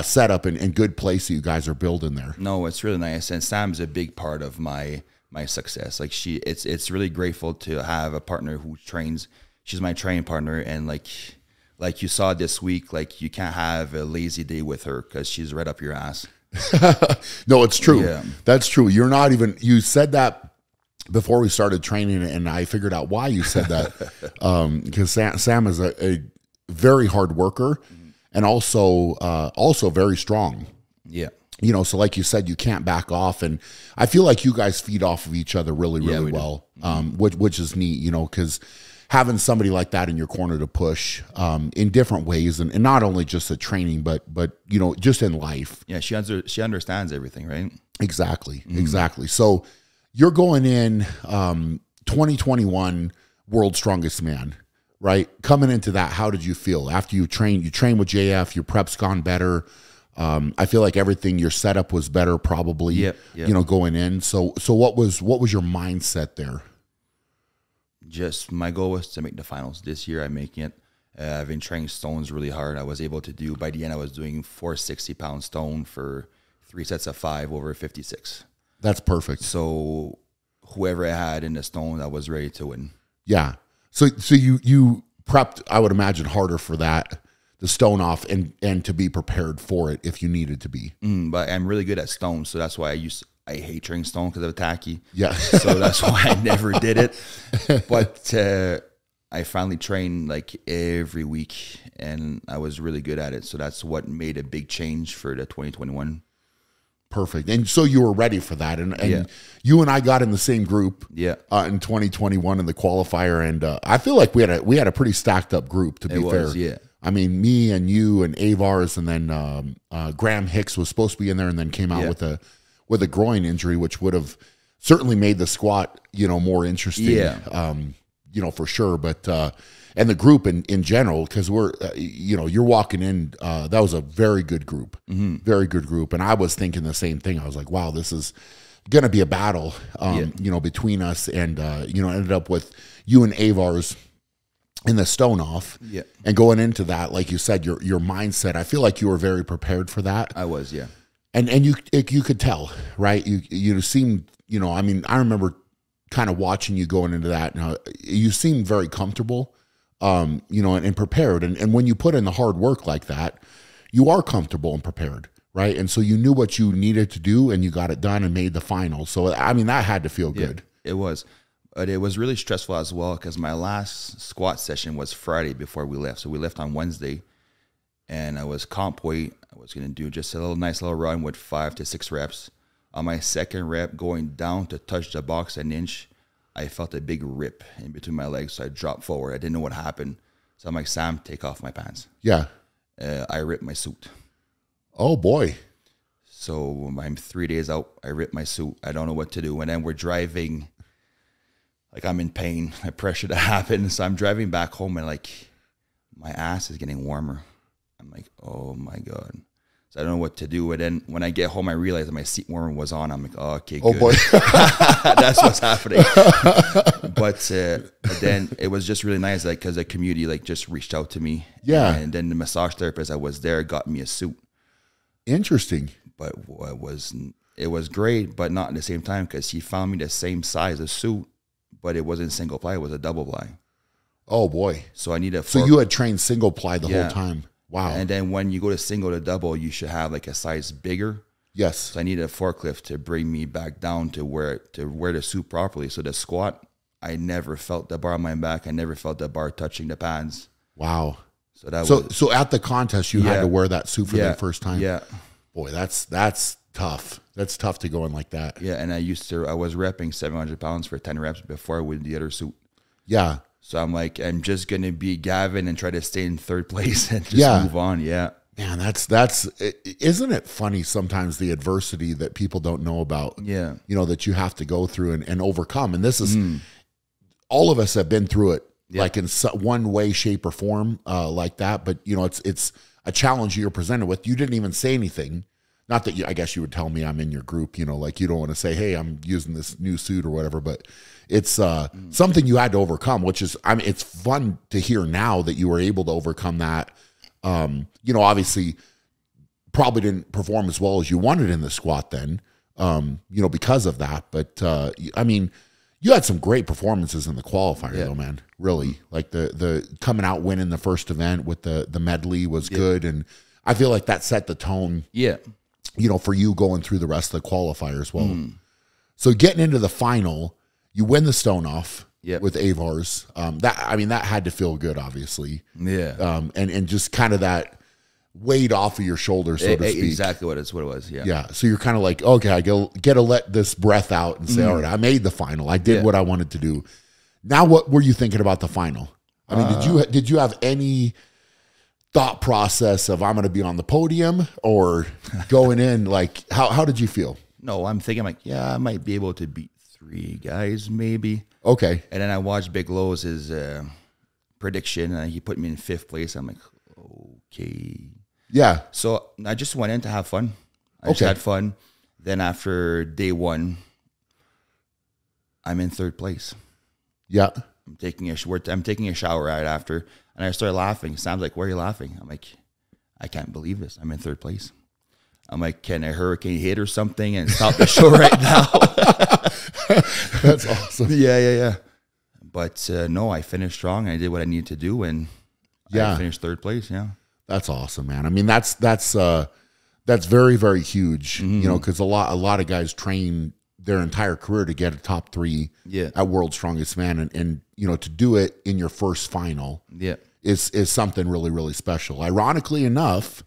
setup and good place that you guys are building there. No, it's really nice. And Sam's a big part of my success. Like it's really grateful to have a partner who trains. She's my training partner. And like you saw this week, like you can't have a lazy day with her because she's right up your ass. No, it's true. Yeah. That's true. You said that before we started training, and I figured out why you said that. Because Sam is a very hard worker and also very strong. Yeah. So like you said, you can't back off. And I feel like you guys feed off of each other really well, which is neat, because having somebody like that in your corner to push in different ways, and not only just the training, but just in life. Yeah, she understands everything, right? Exactly. So you're going in 2021 World's Strongest Man, right? Coming into that, how did you feel after you trained? You trained with JF. Your prep's gone better. I feel like everything, your setup was better, probably. Yep. Going in. So what was your mindset there? Just my goal was to make the finals. This year I'm making it. I've been training stones really hard. I was able to do, by the end I was doing 460-pound stone for 3 sets of 5 over 56. That's perfect. So whoever I had in the stone, I was ready to win. Yeah. So you prepped, I would imagine, harder for that, the stone off, and to be prepared for it if you needed to be. But I'm really good at stone, so that's why I hate training stone because of tacky. Yeah. So that's why I never did it. But I finally trained like every week, and I was really good at it. So that's what made a big change for the 2021. Perfect. And so you were ready for that. And Yeah. you and I got in the same group Yeah. in 2021 in the qualifier. And I feel like we had a pretty stacked up group, to be fair. Yeah. I mean, me and you and Avars, and then Graham Hicks was supposed to be in there and then came out with a groin injury, which would have certainly made the squat, more interesting. Yeah. For sure. But and the group in general, because we're you're walking in, that was a very good group. Very good group. And I was thinking the same thing. I was like, wow, this is gonna be a battle between us. And ended up with you and Avars in the stone off. Yeah. And going into that, like you said, your mindset, I feel like you were very prepared for that. I was, yeah. And you could tell, right? You seemed, I remember kind of watching you going into that. Now, you seem very comfortable, and prepared. And when you put in the hard work like that, you are comfortable and prepared, right? And so you knew what you needed to do, and you got it done and made the final. So, I mean, that had to feel good. It was. But it was really stressful as well, because my last squat session was Friday before we left. So we left on Wednesday, and I was comp weight. I was going to do just a nice little run with 5 to 6 reps. On my second rep, going down to touch the box an inch, I felt a big rip in between my legs, so I dropped forward. I didn't know what happened. So I'm like, Sam, take off my pants. Yeah. I ripped my suit. Oh, boy. So I'm 3 days out. I ripped my suit. I don't know what to do. And then we're driving, like I'm in pain. I pressure to happen. So I'm driving back home, and like my ass is getting warmer. I'm like, oh my God. So I don't know what to do. And then when I get home, I realize that my seat warmer was on. I'm like, oh, okay, good. Oh, boy. That's what's happening. But then it was just really nice, like, because the community like just reached out to me. Yeah. And then the massage therapist that was there got me a suit. Interesting. But it was great, but not at the same time, because he found me the same size of suit, but it wasn't single ply. It was a double ply. Oh, boy. So I need a So you had trained single ply the Yeah. whole time. Wow. And then when you go to single to double, you should have like a size bigger. Yes. So I needed a forklift to bring me back down to wear the suit properly. So the squat, I never felt the bar on my back. I never felt the bar touching the pads. Wow. So that So at the contest, you had to wear that suit for the first time. Yeah. Boy, that's tough. That's tough to go in like that. Yeah. And I was repping 700 pounds for 10 reps before with the other suit. Yeah. So I'm like, I'm just going to be Gavin and try to stay in third place and just move on. Yeah. Man, isn't it funny sometimes the adversity that people don't know about, Yeah. That you have to go through and overcome. And this is, all of us have been through it, like in one way, shape or form like that. But, it's a challenge you're presented with. You didn't even say anything. Not that I guess you would tell me I'm in your group, like you don't want to say, hey, I'm using this new suit or whatever, but it's something you had to overcome, which is, it's fun to hear now that you were able to overcome that. Obviously probably didn't perform as well as you wanted in the squat then, because of that. But, you had some great performances in the qualifier though, man, really. Like the coming out winning the first event with the medley was good. And I feel like that set the tone. Yeah. For you going through the rest of the qualifier as well. So getting into the final, you win the stone off with Avars. That had to feel good, obviously. Yeah. And just kind of that weight off of your shoulders, so to speak. Exactly what it was. Yeah. Yeah. So you're kind of like, okay, I get to let this breath out and say, all right, I made the final. I did what I wanted to do. Now, what were you thinking about the final? I mean, did you have any thought process of I'm going to be on the podium, or going in, like how did you feel? No, I'm thinking like, yeah, I might be able to beat 3 guys maybe. Okay. And then I watched Big Low's prediction, and he put me in 5th place. I'm like, okay. Yeah. So I just went in to have fun. I just had fun. Then after day 1, I'm in 3rd place. Yeah. I'm taking a shower right after, and I started laughing. Sam's like, "Why are you laughing?" I'm like, "I can't believe this. I'm in 3rd place." I'm like, "Can a hurricane hit or something and stop the show right now?" That's awesome. Yeah. But no, I finished strong. I did what I needed to do, and I finished 3rd place. Yeah, that's awesome, man. I mean, that's very, very huge. Because a lot of guys train their entire career to get a top 3 Yeah. at World's Strongest Man, and you know, to do it in your first final Yeah. is something really, really special. Ironically enough,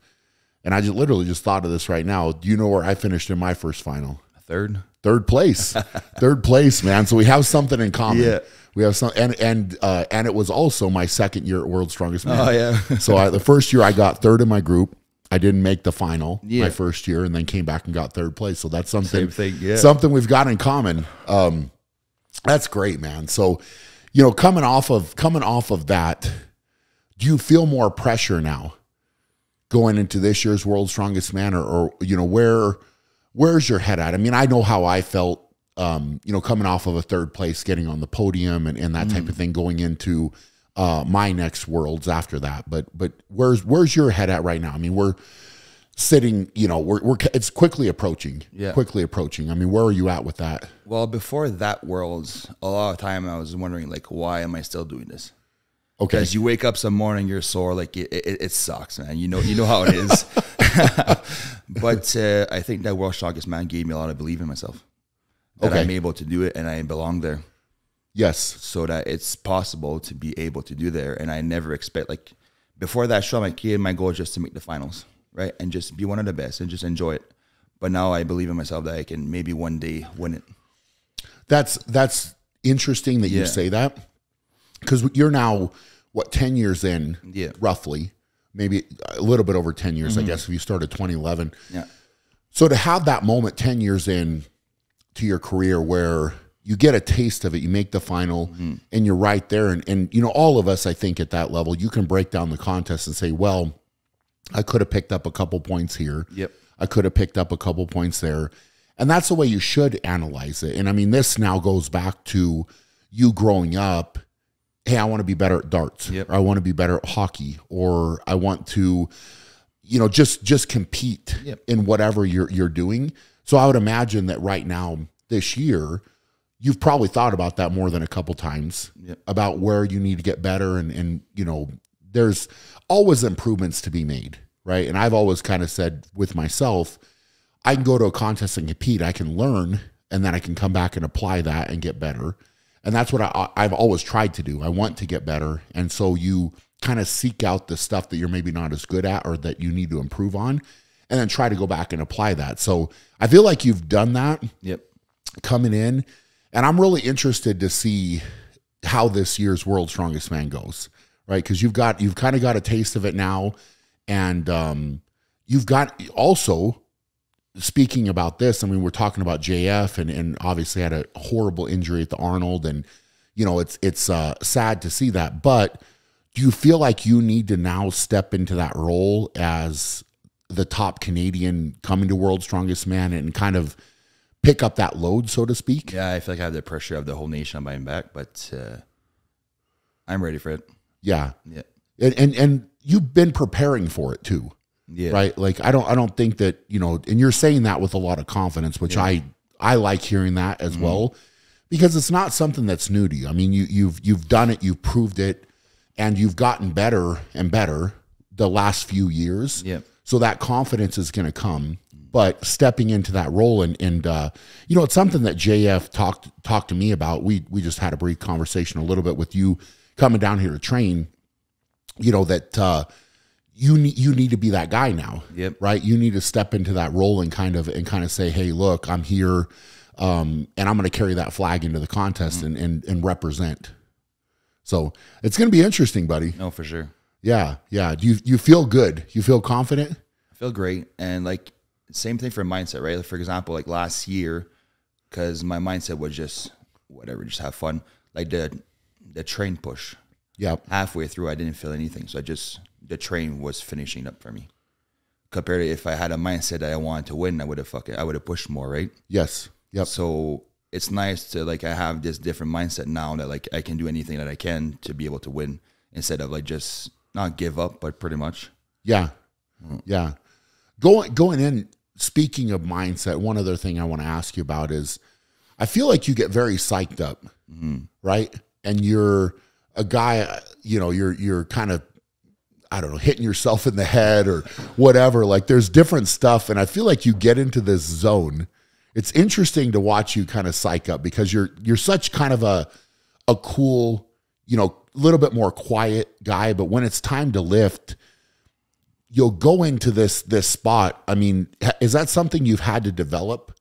and I just literally just thought of this right now. Do you know where I finished in my first final? Third place. Third place, man. So we have something in common. Yeah. We have some, and it was also my second year at World's Strongest Man. Oh yeah. So the first year I got third in my group. I didn't make the final Yeah. my first year, and then came back and got third place. So that's something, Same thing, yeah. something we've got in common. That's great, man. So, you know, coming off of that, do you feel more pressure now going into this year's World's Strongest Man, or you know, where's your head at? I mean, I know how I felt, you know, coming off of a third place, getting on the podium and that type of thing, going into my next Worlds after that. But where's your head at right now? I mean, we're sitting, you know, it's quickly approaching. Yeah. Quickly approaching. I mean, where are you at with that? Well, before that Worlds, a lot of time I was wondering, like, why am I still doing this? Okay. Because you wake up some morning, you're sore, like it sucks, man. You know how it is. But I think that World's Strongest Man gave me a lot of belief in myself. That Okay. I'm able to do it and I belong there. Yes. So that it's possible to be able to do there. And I never expect, like, before that show, my goal was just to make the finals, right? And just be one of the best and just enjoy it. But now I believe in myself that I can maybe one day win it. That's interesting that you Yeah. say that, because you're now, what, 10 years in, Yeah. roughly, maybe a little bit over 10 years, I guess, if you started 2011. Yeah. So to have that moment 10 years in to your career where you get a taste of it, you make the final, and you're right there. And, you know, all of us, I think at that level, you can break down the contest and say, well, I could have picked up a couple points here. Yep. I could have picked up a couple points there. And that's the way you should analyze it. And I mean, this now goes back to you growing up. Hey, I want to be better at darts. Yep. Or I want to be better at hockey, or I want to, you know, just compete Yep. in whatever you're doing. So I would imagine that right now, this year, you've probably thought about that more than a couple times, Yep. about where you need to get better. And, you know, there's always improvements to be made, right? And I've always kind of said with myself, I can go to a contest and compete, I can learn, and then I can come back and apply that and get better. And that's what I've always tried to do. I want to get better. And so you kind of seek out the stuff that you're maybe not as good at or that you need to improve on, and then try to go back and apply that. So I feel like you've done that Yep. coming in. And I'm really interested to see how this year's World's Strongest Man goes, right? Because you've kind of got a taste of it now. And you've got also, speaking about this, I mean, we're talking about JF and obviously had a horrible injury at the Arnold, and you know, it's sad to see that. But do you feel like you need to now step into that role as the top Canadian coming to World's Strongest Man and kind of pick up that load, so to speak? Yeah, I feel like I have the pressure of the whole nation on my back, but I'm ready for it. Yeah. Yeah. And you've been preparing for it too. Yeah. Right? Like I don't think that, you know, and you're saying that with a lot of confidence, which I like hearing that as well, because it's not something that's new to you. I mean, you've done it, you've proved it, and you've gotten better and better the last few years. Yeah. So that confidence is going to come, but stepping into that role and you know, it's something that JF talked to me about. We just had a brief conversation a little bit with you coming down here to train, you know, that you need to be that guy now. Yep. Right. You need to step into that role and kind of say, hey, look, I'm here. And I'm going to carry that flag into the contest and represent. So it's going to be interesting, buddy. No, for sure. Yeah. Yeah. Do you feel good? You feel confident? I feel great. And like, same thing for mindset, right? Like, for example, like last year, because my mindset was just whatever, just have fun. Like the train push. Yeah. Halfway through, I didn't feel anything. So the train was finishing up for me. Compared to if I had a mindset that I wanted to win, I would have pushed more, right? Yes. Yep. So it's nice to, like, I have this different mindset now that, like, I can do anything that I can to be able to win instead of, like, just not give up, but pretty much. Yeah. Yeah. Going in, speaking of mindset, one other thing I want to ask you about is I feel like you get very psyched up, right? And you're a guy, you know, you're kind of, I don't know, hitting yourself in the head or whatever. Like there's different stuff. And I feel like you get into this zone It's interesting to watch you kind of psych up because you're such kind of a cool, you know, little bit more quiet guy, but when it's time to lift, you'll go into this spot. I mean, is that something you've had to develop,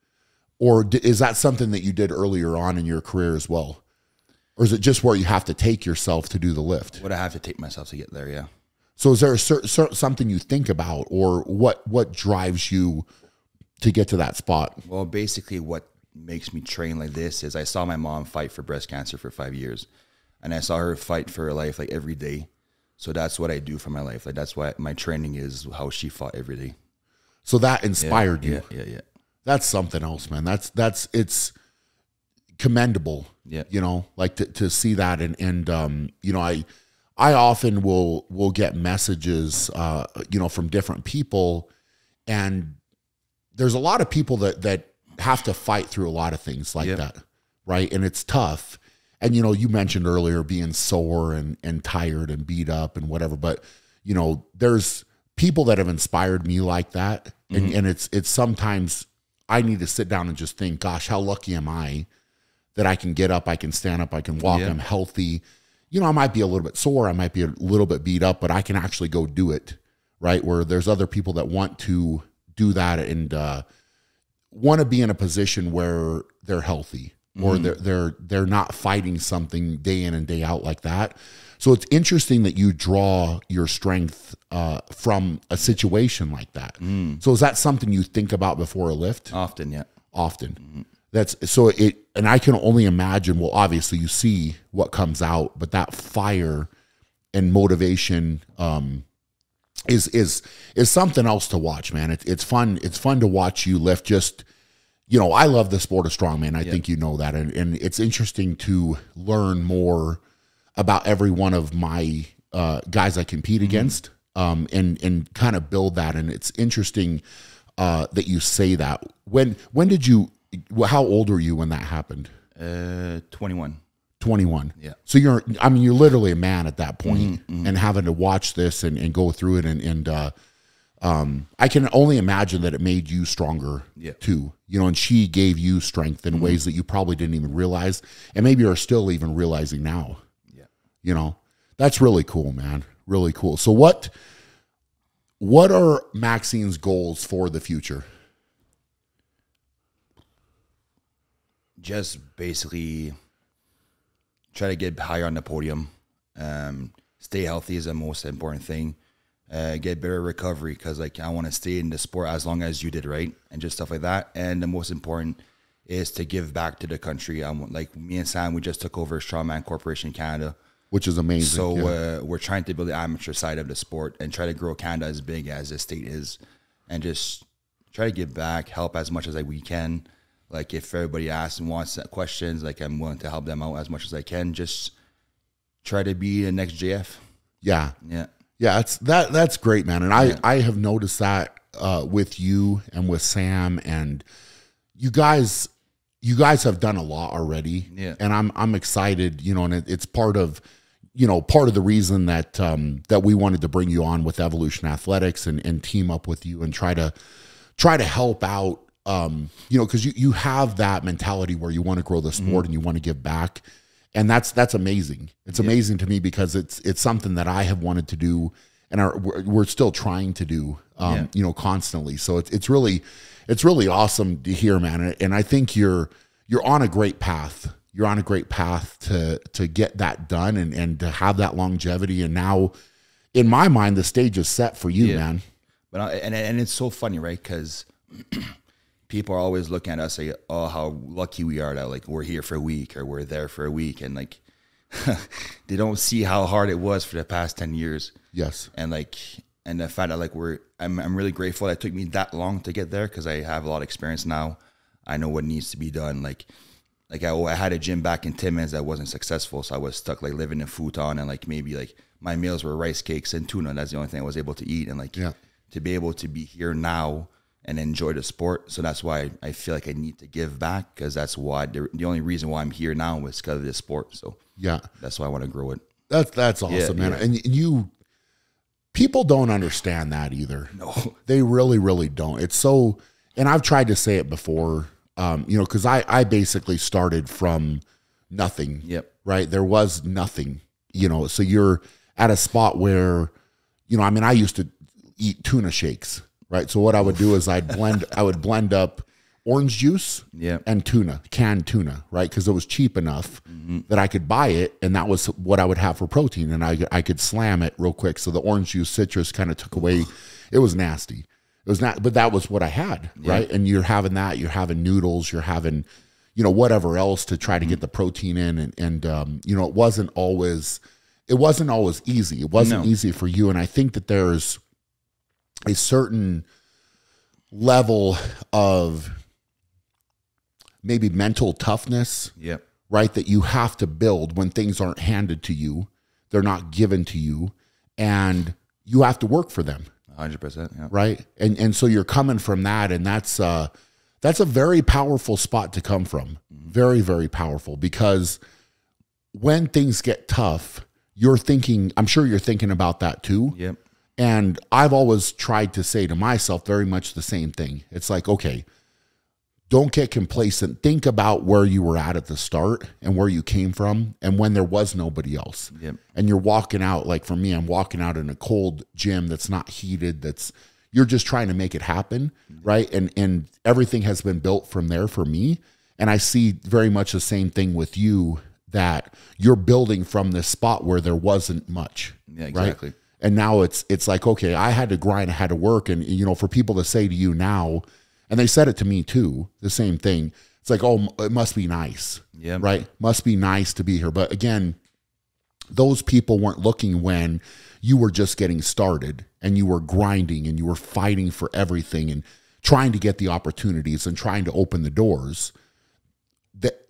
or is that something that you did earlier on in your career as well? Or is it just where you have to take yourself to do the lift? Would I have to take myself to get there? Yeah. So is there something you think about, or what drives you to get to that spot? Well, basically what makes me train like this is I saw my mom fight for breast cancer for 5 years, and I saw her fight for her life like every day. So that's what I do for my life. Like that's why my training is how she fought every day. So that inspired you. Yeah. That's something else, man. It's commendable. Yeah. You know, like to see that. And you know, I often will get messages, you know, from different people, and there's a lot of people that have to fight through a lot of things like that. Right. And it's tough. And, you know, you mentioned earlier being sore and tired and beat up and whatever, but you know, there's people that have inspired me like that. And it's sometimes I need to sit down and just think, gosh, how lucky am I that I can get up, I can stand up, I can walk, I'm healthy. You know, I might be a little bit sore, I might be a little bit beat up, but I can actually go do it, right? Where there's other people that want to do that and want to be in a position where they're healthy or they're not fighting something day in and day out like that. So it's interesting that you draw your strength from a situation like that. So is that something you think about before a lift? Often, yeah. Often. That's so it, and I can only imagine, well, obviously you see what comes out, but that fire and motivation is something else to watch, man. It's fun. It's fun to watch you lift. Just, you know, I love the sport of strongman. I think you know that. And it's interesting to learn more about every one of my guys I compete against and kind of build that. And it's interesting that you say that. When did you, how old were you when that happened? 21. 21. Yeah. So you're literally a man at that point, and having to watch this and go through it. And I can only imagine that it made you stronger too, you know, and she gave you strength in ways that you probably didn't even realize. And maybe are still even realizing now, you know, that's really cool, man. Really cool. So what are Maxine's goals for the future? Just basically try to get higher on the podium. Stay healthy is the most important thing. Get better recovery because, like, I want to stay in the sport as long as you did, right? And just stuff like that. And the most important is to give back to the country. Like me and Sam, we just took over Strongman Corporation Canada, which is amazing. So we're trying to build the amateur side of the sport and try to grow Canada as big as the state is, and just try to give back, help as much as we can. Like if everybody asks and wants questions, like I'm willing to help them out as much as I can. Just try to be the next JF. Yeah. That's great, man. And I have noticed that with you and with Sam, and you guys have done a lot already. Yeah. And I'm excited, you know, and it's part of the reason that that we wanted to bring you on with Evolution Athletics and team up with you and try to help out. You know, because you have that mentality where you want to grow the sport and you want to give back, and that's amazing. It's amazing to me because it's something that I have wanted to do, and we're still trying to do, you know, constantly. So it's really awesome to hear, man. And I think you're on a great path. You're on a great path to get that done and to have that longevity. And now, in my mind, the stage is set for you, man. But and it's so funny, right? Because people are always looking at us like, oh, how lucky we are that like we're here for a week or we're there for a week, and like they don't see how hard it was for the past 10 years. Yes. And like, and the fact that like I'm really grateful that it took me that long to get there because I have a lot of experience now. I know what needs to be done. Like I had a gym back in Timmins that wasn't successful, so I was stuck like living in futon, and like maybe like my meals were rice cakes and tuna. That's the only thing I was able to eat, and like to be able to be here now and enjoy the sport. So that's why I feel like I need to give back, because that's why the only reason why I'm here now is because of this sport. So that's why I want to grow it. That's awesome, man. And people don't understand that either. No, they really, really don't. It's so, and I've tried to say it before, you know, because I basically started from nothing. Yep. Right. There was nothing, you know, so you're at a spot where, you know, I mean, I used to eat tuna shakes, right? So what I would do is I would blend up orange juice and tuna, canned tuna, right? Because it was cheap enough that I could buy it, and that was what I would have for protein, and I could slam it real quick. So the orange juice citrus kind of took away. It was nasty. It was not, but that was what I had, right? And you're having that, you're having noodles, you're having, you know, whatever else to try to get the protein in, and you know, it wasn't always easy. It wasn't easy for you, and I think that there's a certain level of maybe mental toughness, right, that you have to build when things aren't handed to you. They're not given to you, and you have to work for them. 100%. Right. And so you're coming from that, and that's a very powerful spot to come from. Very, very powerful, because when things get tough, you're thinking, I'm sure you're thinking about that too. Yep. And I've always tried to say to myself very much the same thing. It's like, okay, don't get complacent. Think about where you were at the start and where you came from and when there was nobody else. Yep. And you're walking out, like for me, I'm walking out in a cold gym that's not heated, you're just trying to make it happen, right? And everything has been built from there for me. And I see very much the same thing with you, that you're building from this spot where there wasn't much. Yeah, exactly. Right? And now it's like, okay, I had to grind, I had to work. And, you know, for people to say to you now, and they said it to me too, the same thing. It's like, oh, it must be nice, right? Must be nice to be here. But again, those people weren't looking when you were just getting started and you were grinding and you were fighting for everything and trying to get the opportunities and trying to open the doors.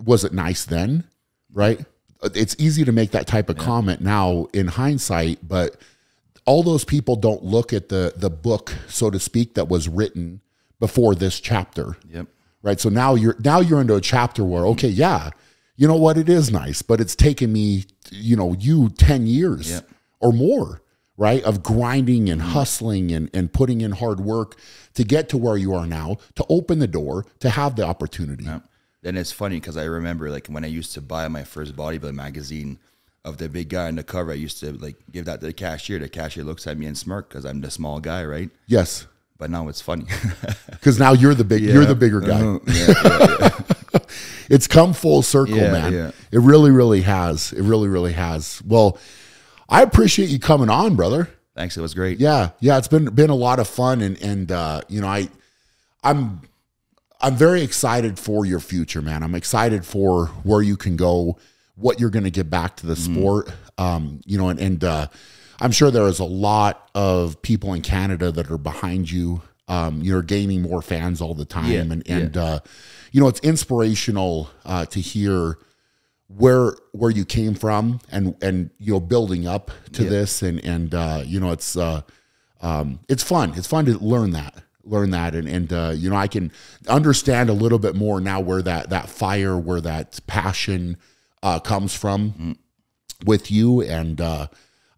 Was it nice then, right? It's easy to make that type of comment now in hindsight, but all those people don't look at the book, so to speak, that was written before this chapter. Right. So now you're into a chapter where, okay, yeah, you know what, it is nice, but it's taken me, you know, 10 years or more, right, of grinding and hustling and putting in hard work to get to where you are now, to open the door, to have the opportunity. Then it's funny because I remember, like, when I used to buy my first bodybuilding magazine of the big guy on the cover, I used to like give that to the cashier. The cashier looks at me and smirk because I'm the small guy, right? Yes. But now it's funny because now you're the bigger guy. It's come full circle, man. It really, really has. It really, really has. Well, I appreciate you coming on, brother. Thanks. It was great. Yeah. It's been a lot of fun, and you know, I'm very excited for your future, man. I'm excited for where you can go, what you're going to get back to the sport. You know, and I'm sure there is a lot of people in Canada that are behind you. You're gaining more fans all the time. And you know, it's inspirational to hear where you came from and you know, building up to this. And you know, it's fun. It's fun to learn that. And you know, I can understand a little bit more now where that fire, where that passion comes from with you. And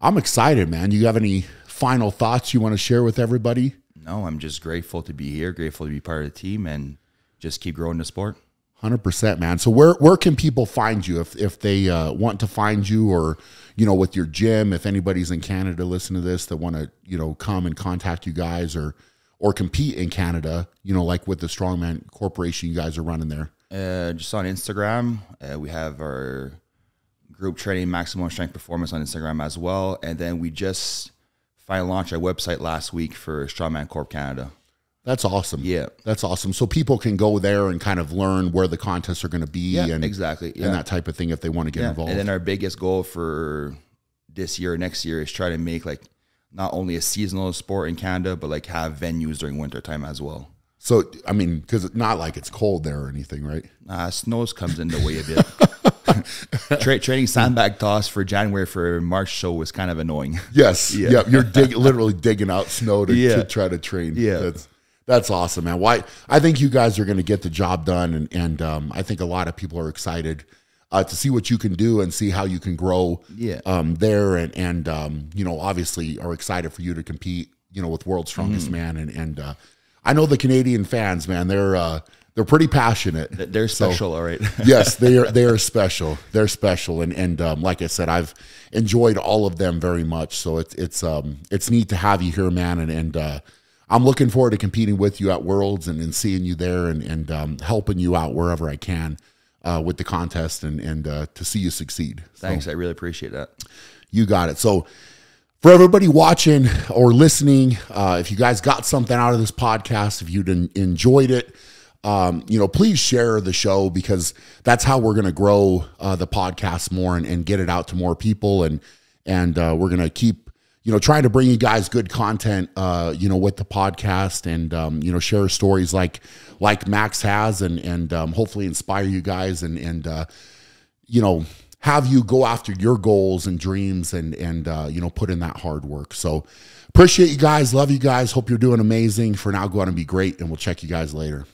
I'm excited, man. You have any final thoughts you want to share with everybody? No, I'm just grateful to be here, grateful to be part of the team, and just keep growing the sport. 100%, man. So where can people find you if they want to find you, or, you know, with your gym, if anybody's in Canada listen to this that want to, you know, come and contact you guys or compete in Canada, you know, like with the Strongman Corporation you guys are running there? Just on Instagram. We have our group training, Maximum Strength Performance, on Instagram as well. And then we just finally launched our website last week for Strongman Corp Canada. That's awesome. Yeah. That's awesome. So people can go there and kind of learn where the contests are going to be. And exactly. And that type of thing if they want to get involved. And then our biggest goal for this year, next year, is try to make like not only a seasonal sport in Canada, but like have venues during winter time as well. So, I mean, because it's not like it's cold there or anything, right? Snows comes in the way a bit. Training sandbag toss for January for March show was kind of annoying. Yes. Yeah. You're literally digging out snow to try to train. Yeah. That's awesome, man. Why? I think you guys are going to get the job done. And I think a lot of people are excited to see what you can do and see how you can grow there. And you know, obviously are excited for you to compete, you know, with World's Strongest Man. And I know the Canadian fans, man, They're pretty passionate. They're special, all right. Yes, they are special. They're special, and like I said, I've enjoyed all of them very much. So it's neat to have you here, man, and I'm looking forward to competing with you at Worlds and seeing you there and helping you out wherever I can with the contest and to see you succeed. Thanks, I really appreciate that. You got it. So for everybody watching or listening, if you guys got something out of this podcast, if you enjoyed it, please share the show, because that's how we're going to grow the podcast more and get it out to more people. And we're going to keep, trying to bring you guys good content, with the podcast and, share stories like Max has and hopefully inspire you guys and have you go after your goals and dreams and put in that hard work. So appreciate you guys. Love you guys. Hope you're doing amazing. For now, go out and be great, and we'll check you guys later.